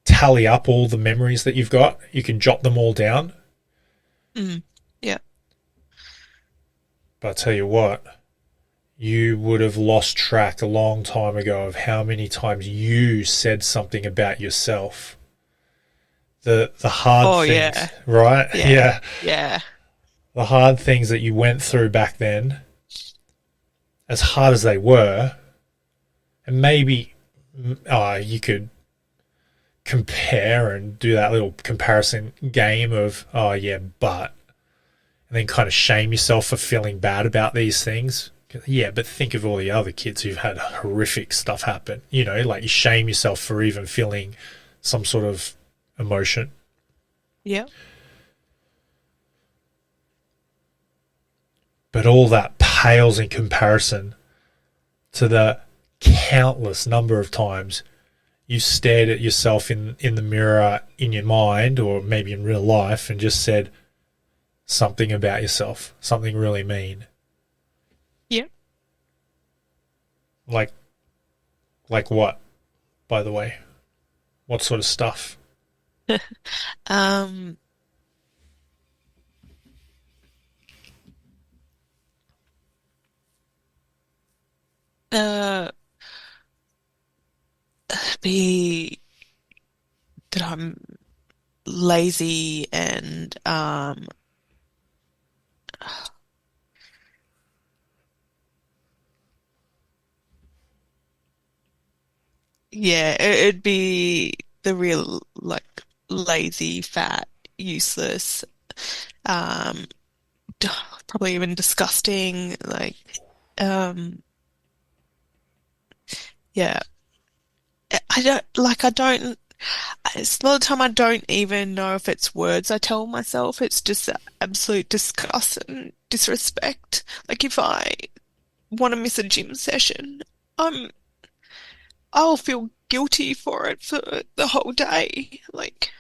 tally up all the memories that you've got. You can jot them all down. Mm. Yeah. But I tell you what, you would have lost track a long time ago of how many times you said something about yourself. The hard Oh, things, yeah. right? Yeah. Yeah. Yeah. The hard things that you went through back then, as hard as they were, and maybe you could compare and do that little comparison game of, oh, yeah, but, and then kind of shame yourself for feeling bad about these things. Yeah, but think of all the other kids who've had horrific stuff happen. You know, like you shame yourself for even feeling some sort of emotion. Yeah. But all that pales in comparison to the countless number of times you stared at yourself in the mirror in your mind or maybe in real life and just said something about yourself, something really mean. Yeah. Like what, by the way? What sort of stuff? Um, uh, be that I'm lazy and yeah, it'd be the real like lazy, fat, useless, um, probably even disgusting, like um, yeah. I don't it's a lot of the time I don't even know if it's words I tell myself. It's just absolute disgust and disrespect. Like if I want to miss a gym session, I'm I'll feel guilty for it for the whole day. Like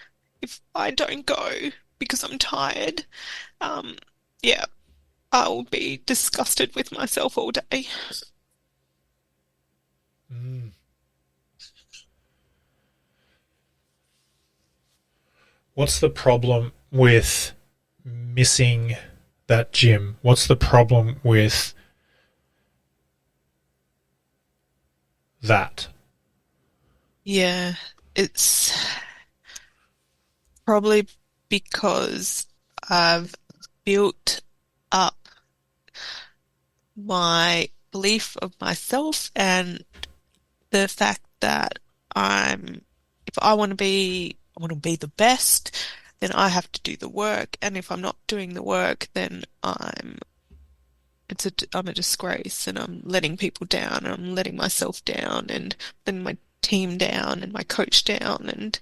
if I don't go because I'm tired, um, yeah, I'll be disgusted with myself all day. Mm. What's the problem with missing that gym? What's the problem with that? Yeah, it's probably because I've built up my belief of myself and the fact that if I want to be the best, then I have to do the work. And if I'm not doing the work, then I'm a disgrace and I'm letting people down and I'm letting myself down and then my team down and my coach down, and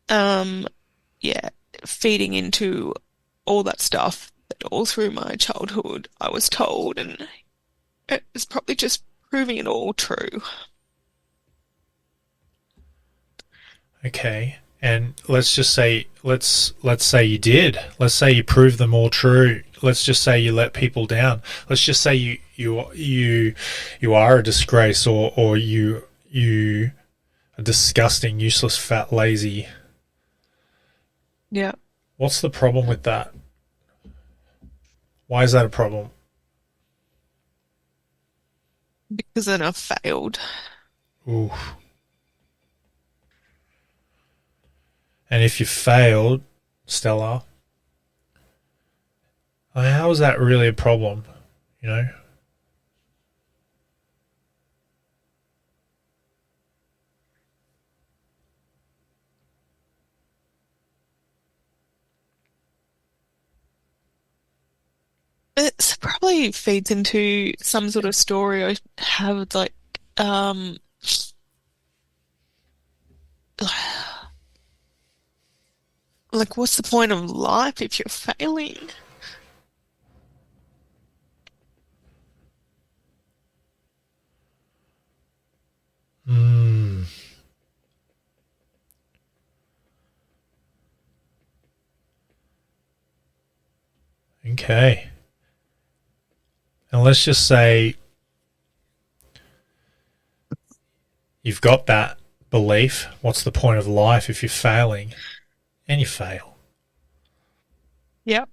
um, yeah, feeding into all that stuff that all through my childhood I was told, and it was probably just proving it all true. Okay. And let's just say let's say you did. Let's say you proved them all true. Let's just say you let people down. Let's just say you are a disgrace, or you a disgusting, useless, fat, lazy. Yeah, What's the problem with that? Why is that a problem? because then I failed. Ooh. And if you failed, Stella, how is that really a problem? You know? It probably feeds into some sort of story I have, um, like, what's the point of life if you're failing? Hmm. Okay. And let's just say you've got that belief. What's the point of life if you're failing? And you fail. Yep.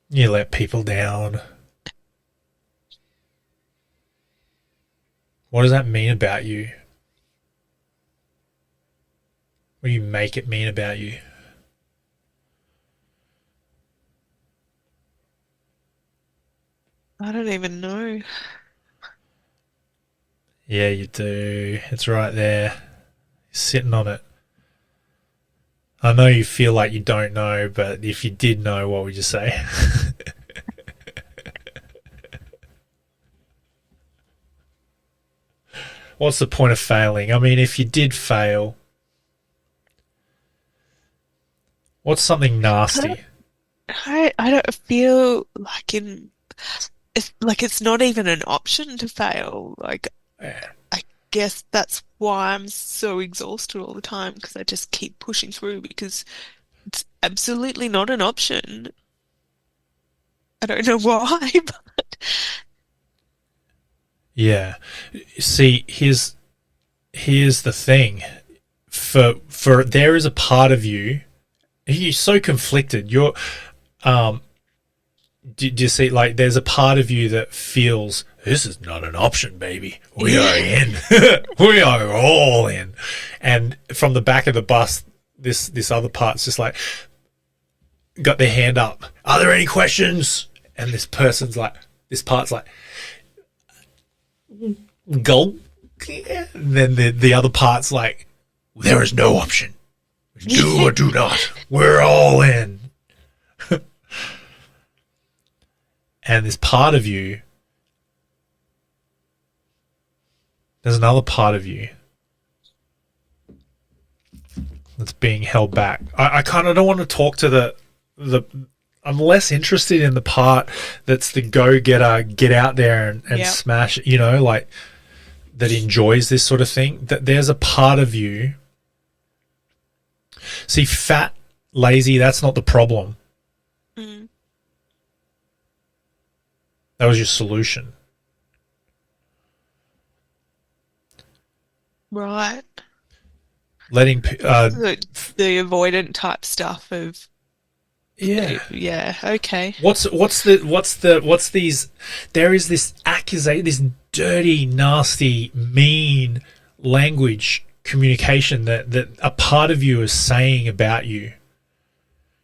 You let people down. What does that mean about you? What do you make it mean about you? I don't even know. Yeah, you do. It's right there. You're sitting on it. I know you feel like you don't know, but if you did know, what would you say? What's the point of failing? I mean, if you did fail, what's something I don't, nasty? I don't feel like it's not even an option to fail. Like, Yeah. I guess that's why I'm so exhausted all the time, because I just keep pushing through because it's absolutely not an option. I don't know why, but Yeah. See, here's the thing. For there is a part of you. You're so conflicted. Um. Do you see? Like, there's a part of you that feels this is not an option, baby. We are yeah. in. We are all in. And from the back of the bus, this other part's just like got their hand up. Are there any questions? And this part's like, gulp. And then the other part's like, there is no option. Do or do not. We're all in. And this part of you, there's another part of you that's being held back. I kind of don't want to talk to the. I'm less interested in the part that's the go-getter, get out there and Yep. smash it, like that enjoys this sort of thing. That there's a part of you. See, fat, lazy, that's not the problem. Mm, That was your solution. right. Letting, The avoidant type stuff of yeah. yeah, okay. What's these? There is this accusation, this dirty, nasty, mean language communication that a part of you is saying about you.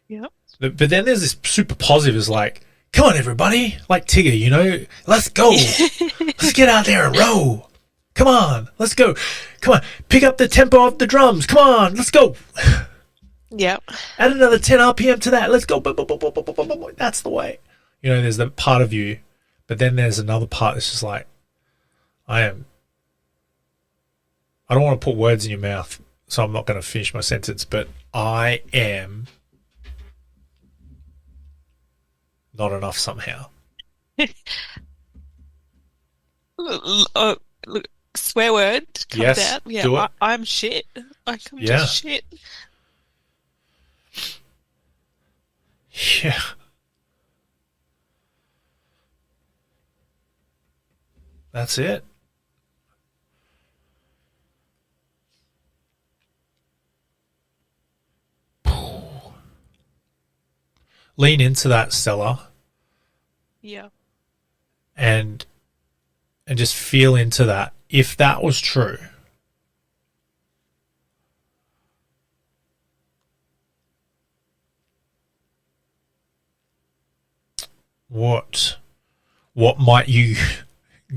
Yep. But then there's this super positive is like, come on everybody, like Tigger, let's go, let's get out there and row. Come on, let's go. Come on, pick up the tempo of the drums. Come on, let's go. Yep. Add another 10 RPM to that. Let's go. That's the way. There's the part of you, but then there's another part that's just like, I am I don't want to put words in your mouth, so I'm not going to finish my sentence, but I am not enough somehow. Look, look, swear word comes Yes, out. Yeah, do it. I'm shit. Like, I'm just Yeah. shit. Yeah. That's it. Lean into that, Stella, Yeah. and just feel into that. If that was true, what might you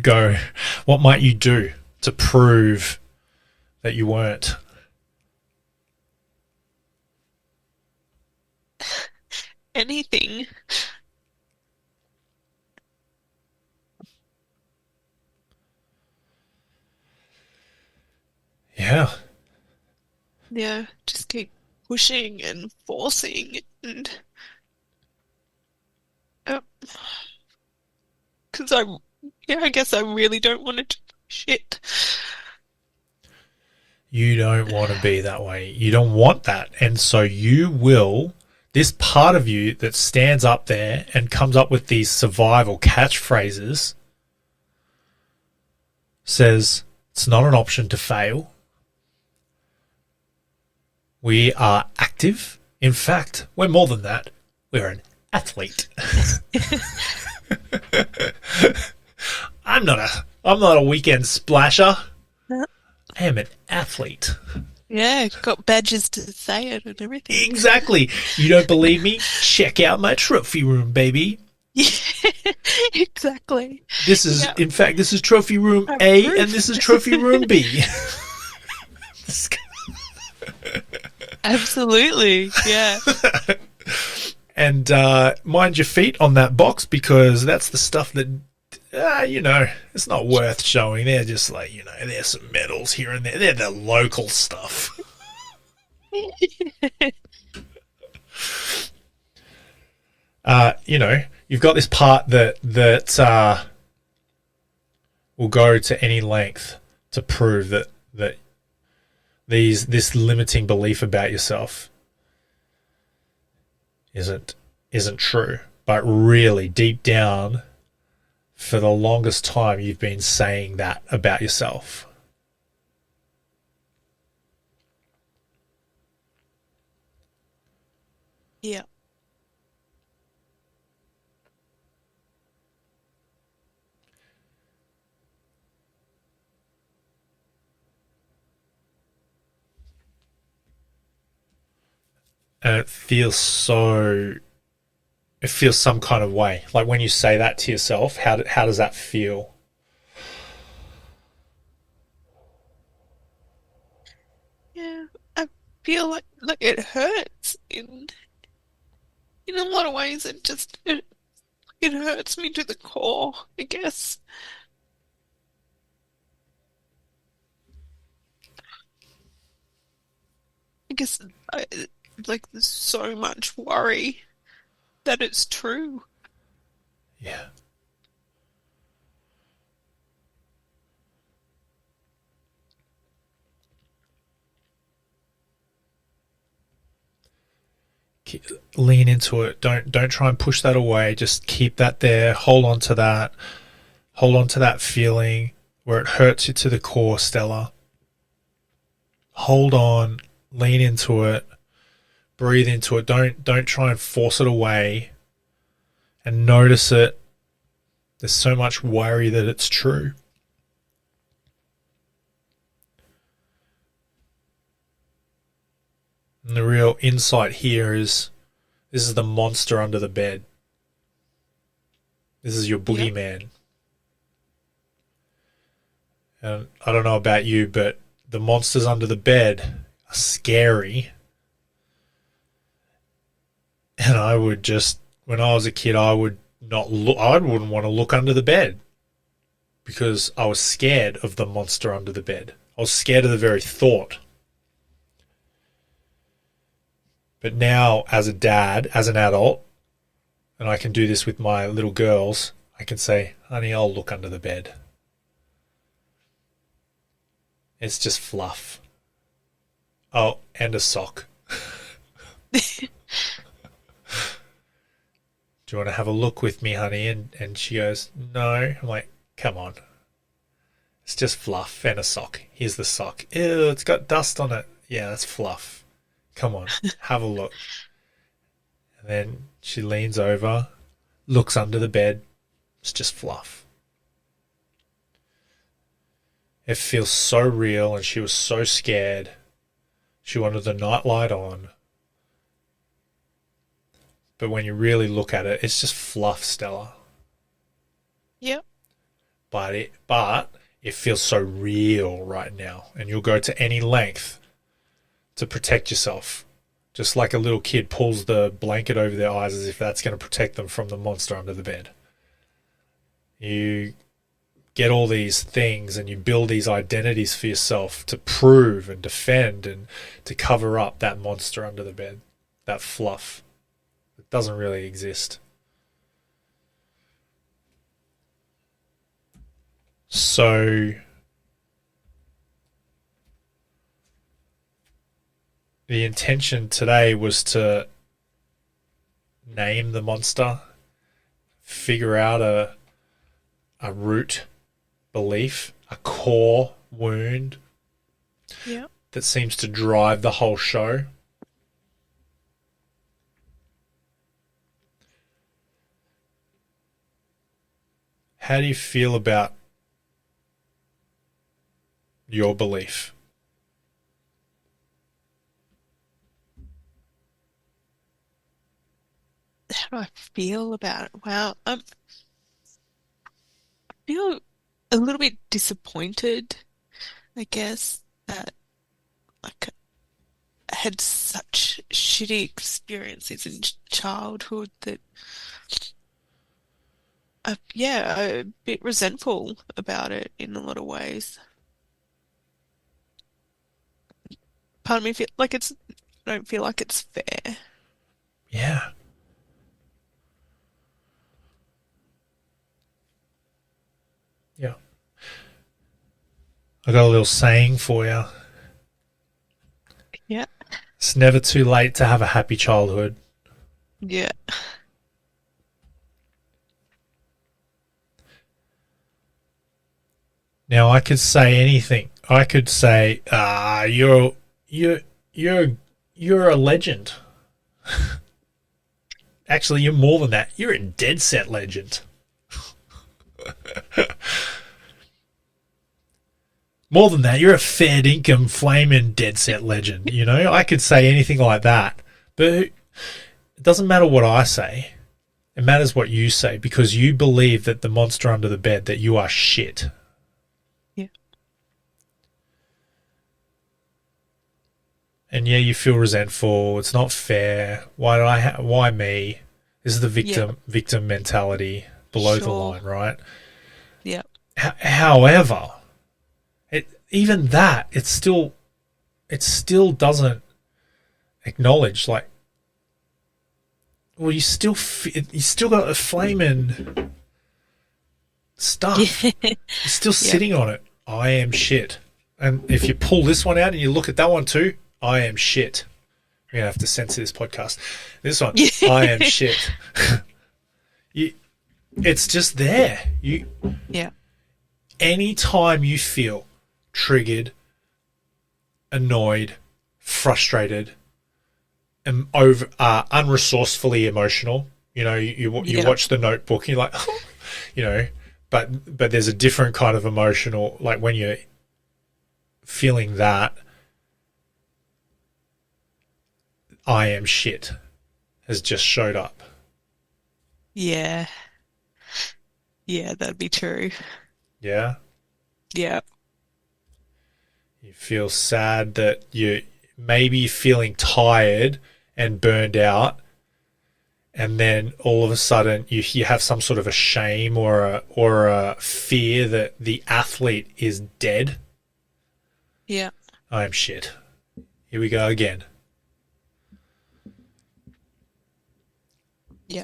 go? What might you do to prove that you weren't? Anything. Yeah. Yeah, just keep pushing and forcing and uh, because yeah, I guess I really don't want to do shit. You don't want to be that way. You don't want that. And so you will, this part of you that stands up there and comes up with these survival catchphrases says it's not an option to fail. We are active. In fact, we're more than that. We're an athlete. I'm not a weekend splasher. I am an athlete. Yeah, got badges to say it and everything. Exactly. You don't believe me? Check out my trophy room, baby. Yeah, exactly. This is, Yeah. in fact, this is trophy room I'm A, proof. and this is trophy room B. Absolutely. Yeah. And mind your feet on that box, because that's the stuff that, it's not worth showing. They're just like, there's some medals here and there. They're the local stuff. You've got this part that will go to any length to prove that this limiting belief about yourself isn't true. But really, deep down, for the longest time, you've been saying that about yourself. Yeah. And it feels some kind of way. Like when you say that to yourself, how does that feel? Yeah. I feel like it hurts in a lot of ways. It hurts me to the core, I guess. I guess I, like there's so much worry that it's true. Yeah. Lean into it. Don't try and push that away. Just keep that there. Hold on to that. Hold on to that feeling where it hurts you to the core, Stella. Hold on. Lean into it. Breathe into it. Don't try and force it away. And notice it. There's so much worry that it's true. And the real insight here is this is the monster under the bed. This is your boogeyman. And I don't know about you, but the monsters under the bed are scary. And I would just, when I was a kid, I would not look, I wouldn't want to look under the bed because I was scared of the monster under the bed. I was scared of the very thought. But now, as a dad, as an adult, and I can do this with my little girls, I can say, honey, I'll look under the bed. It's just fluff. Oh, and a sock. Do you want to have a look with me, honey? And she goes, no. I'm like, come on. It's just fluff and a sock. Here's the sock. Ew, it's got dust on it. Yeah, that's fluff. Come on, have a look. And then she leans over, looks under the bed. It's just fluff. It feels so real, and she was so scared. She wanted the nightlight on. But when you really look at it, it's just fluff, Stella. Yep. But it feels so real right now, and you'll go to any length to protect yourself. Just like a little kid pulls the blanket over their eyes as if that's going to protect them from the monster under the bed. You get all these things and you build these identities for yourself to prove and defend and to cover up that monster under the bed, that fluff. It doesn't really exist. So the intention today was to name the monster, figure out a root belief, a core wound that seems to drive the whole show. How do you feel about your belief? How do I feel about it? Wow. I feel a little bit disappointed, I guess, that like I had such shitty experiences in childhood that I'm a bit resentful about it in a lot of ways. Part of me feel like I don't feel like it's fair. Yeah. Yeah. I got a little saying for you. Yeah. It's never too late to have a happy childhood. Yeah. Now I could say anything. I could say, you're a legend. Actually, you're more than that. You're a dead set legend. More than that, you're a fair income flaming dead set legend. You know, I could say anything like that, but it doesn't matter what I say. It matters what you say, because you believe that the monster under the bed, that you are shit. Yeah. And yeah, you feel resentful. It's not fair. Why me? This is the victim mentality below the line, right? Yeah. However, even that, it still doesn't acknowledge, like, well, you still got a flaming stuff. You're still sitting on it. I am shit. And if you pull this one out and you look at that one too, I am shit. We're gonna have to censor this podcast. This one, I am shit. It's just there. Anytime you feel triggered, annoyed, frustrated, and unresourcefully emotional, you know, you watch The Notebook and you're like, you know, but there's a different kind of emotional, like when you're feeling that, I am shit has just showed up. Yeah. Yeah, that'd be true. Yeah. Yeah. You feel sad that you maybe feeling tired and burned out, and then all of a sudden you have some sort of a shame or a fear that the athlete is dead. Yeah. I am shit. Here we go again. Yeah.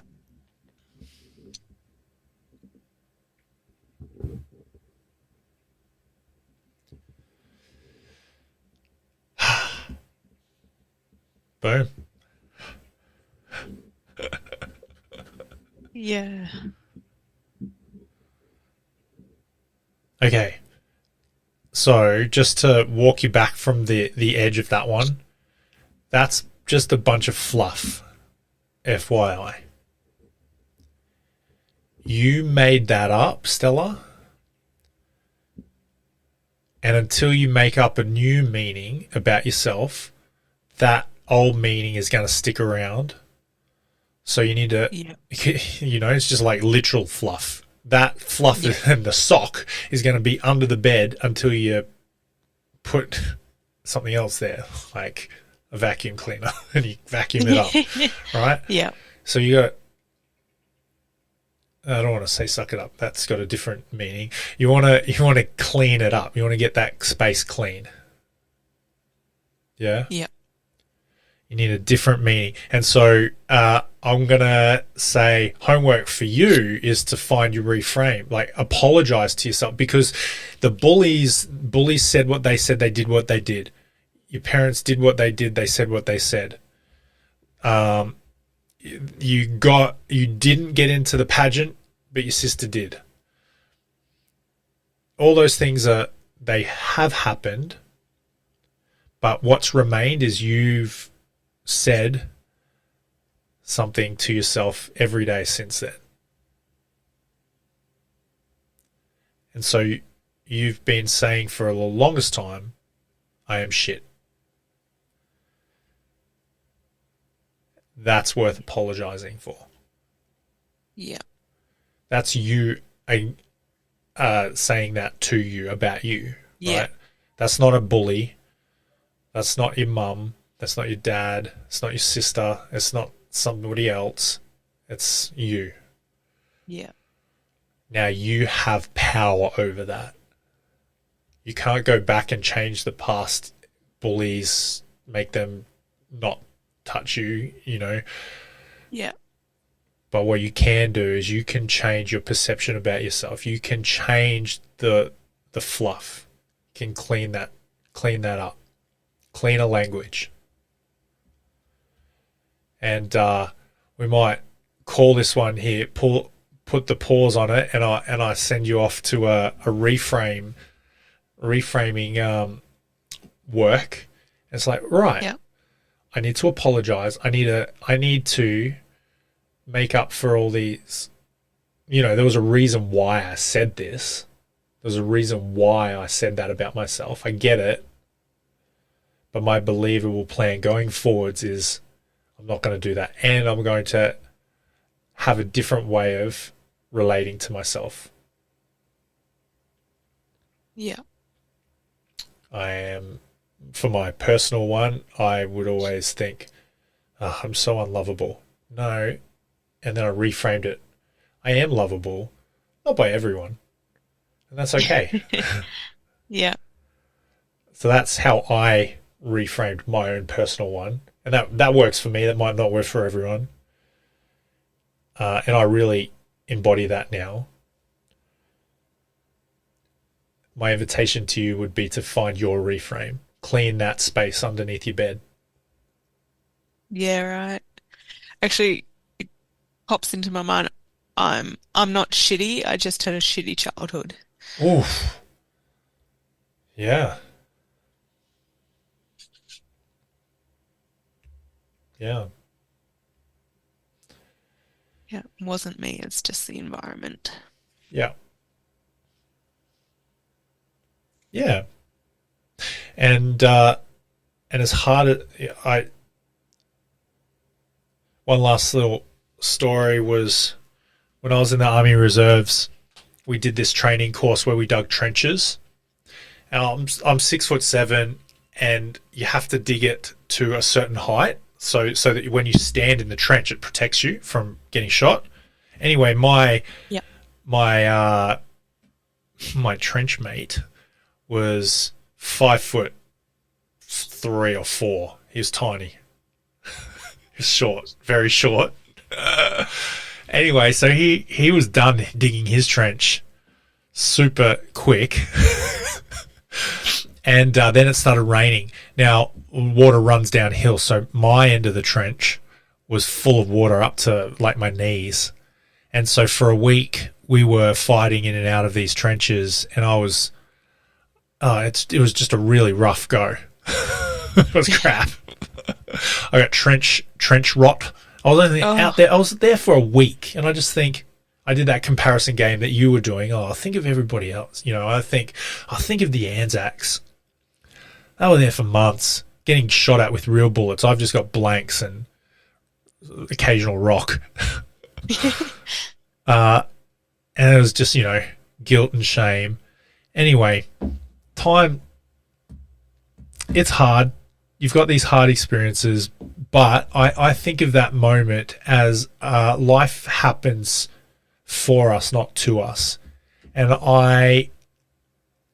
Boom. Yeah. Okay. So just to walk you back from the edge of that one, that's just a bunch of fluff. FYI. You made that up, Stella. And until you make up a new meaning about yourself, that old meaning is going to stick around. So you need to, Yeah. it's just like literal fluff. That fluff Yeah. in the sock is going to be under the bed until you put something else there, like a vacuum cleaner, and you vacuum it up, right? Yeah. So you got, I don't want to say suck it up. That's got a different meaning. You want to clean it up. You want to get that space clean. Yeah? Yeah. You need a different meaning. And so I'm going to say homework for you is to find your reframe. Like apologize to yourself, because the bullies said what they said, they did what they did. Your parents did what they did, they said what they said. You didn't get into the pageant, but your sister did. All those things they have happened, but what's remained is you've said something to yourself every day since then. And so you've been saying for the longest time, I am shit. That's worth apologizing for. Yeah. That's you saying that to you about you, Yeah. right? That's not a bully. That's not your mum. That's not your dad. It's not your sister. It's not somebody else. It's you. Yeah. Now you have power over that. You can't go back and change the past bullies, make them not touch you, Yeah. But what you can do is you can change your perception about yourself. You can change the fluff. You can clean that up. Cleaner language. And we might call this one here, put the pause on it, and I send you off to a reframing work. It's like, right, Yeah. I need to apologize. I need to make up for all these. There was a reason why I said this. There's a reason why I said that about myself. I get it. But my believable plan going forwards is I'm not going to do that. And I'm going to have a different way of relating to myself. Yeah. For my personal one, I would always think, oh, I'm so unlovable. No. And then I reframed it. I am lovable, not by everyone. And that's okay. Yeah. So that's how I reframed my own personal one. And that works for me. That might not work for everyone. And I really embody that now. My invitation to you would be to find your reframe. Clean that space underneath your bed. Yeah, right. Actually, it pops into my mind. I'm not shitty. I just had a shitty childhood. Oof. Yeah. Yeah. Yeah, it wasn't me. It's just the environment. Yeah. Yeah. And as hard as one last little story was when I was in the Army Reserves, we did this training course where we dug trenches. And I'm 6'7", and you have to dig it to a certain height so that when you stand in the trench, it protects you from getting shot. Anyway, my Yeah. my trench mate was 5'3" or 4. He was tiny. He was short, very short. Anyway, so he was done digging his trench super quick. And then it started raining. Now, water runs downhill, so my end of the trench was full of water up to like my knees. And so for a week, we were fighting in and out of these trenches, and it was just a really rough go. It was crap. I got trench rot. I was only out there. I was there for a week, and I just think I did that comparison game that you were doing. Oh, think of everybody else. I think of the Anzacs. They were there for months, getting shot at with real bullets. I've just got blanks and occasional rock. And it was just, guilt and shame. Anyway, time, it's hard. You've got these hard experiences, but I think of that moment as life happens for us, not to us. And I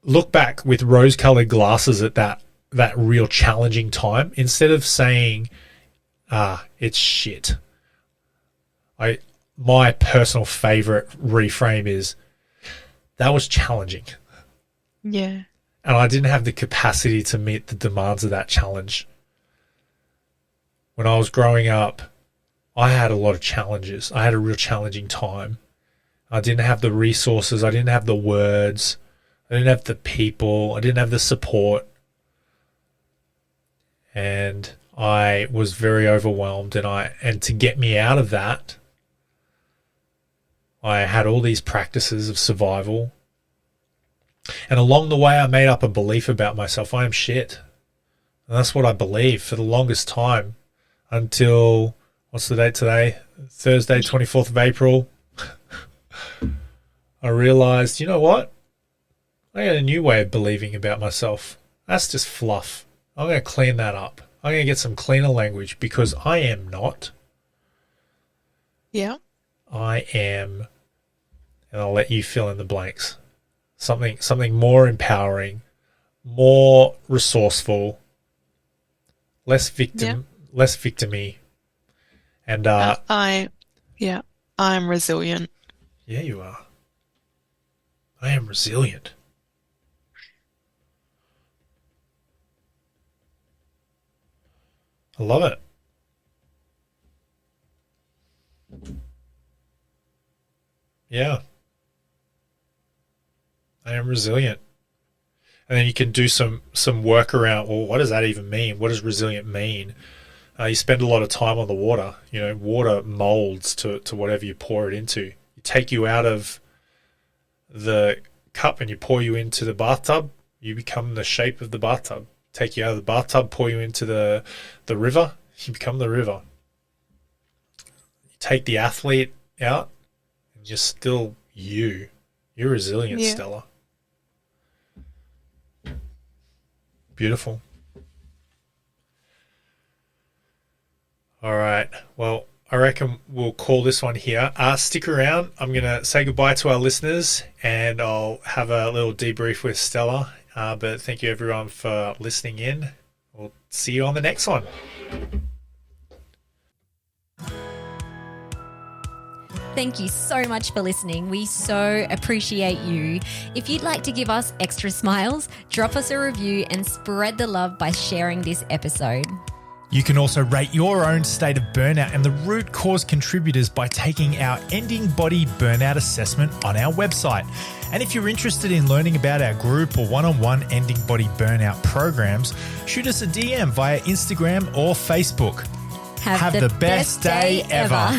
look back with rose-colored glasses at that real challenging time. Instead of saying, it's shit. My personal favorite reframe is, that was challenging. Yeah. And I didn't have the capacity to meet the demands of that challenge. When I was growing up, I had a lot of challenges. I had a real challenging time. I didn't have the resources. I didn't have the words. I didn't have the people. I didn't have the support. And I was very overwhelmed. And to get me out of that, I had all these practices of survival. And along the way, I made up a belief about myself. I am shit. And that's what I believed for the longest time until, what's the date today? Thursday, 24th of April. I realized, you know what? I got a new way of believing about myself. That's just fluff. I'm going to clean that up. I'm going to get some cleaner language because I am not. Yeah. I am, and I'll let you fill in the blanks. Something more empowering, more resourceful, less victimy, and I'm resilient. Yeah, you are. I am resilient. I love it. Yeah. I am resilient. And then you can do some work around, well, what does that even mean? What does resilient mean? You spend a lot of time on the water. Water molds to whatever you pour it into. You take you out of the cup and you pour you into the bathtub, you become the shape of the bathtub. Take you out of the bathtub, pour you into the river, you become the river. You take the athlete out, and you're still you. You're resilient, Stella. Beautiful. All right. Well, I reckon we'll call this one here. Stick around. I'm going to say goodbye to our listeners and I'll have a little debrief with Stella. But thank you everyone for listening in. We'll see you on the next one. Thank you so much for listening. We so appreciate you. If you'd like to give us extra smiles, drop us a review and spread the love by sharing this episode. You can also rate your own state of burnout and the root cause contributors by taking our Ending Body Burnout assessment on our website. And if you're interested in learning about our group or one-on-one Ending Body Burnout programs, shoot us a DM via Instagram or Facebook. Have the best day ever.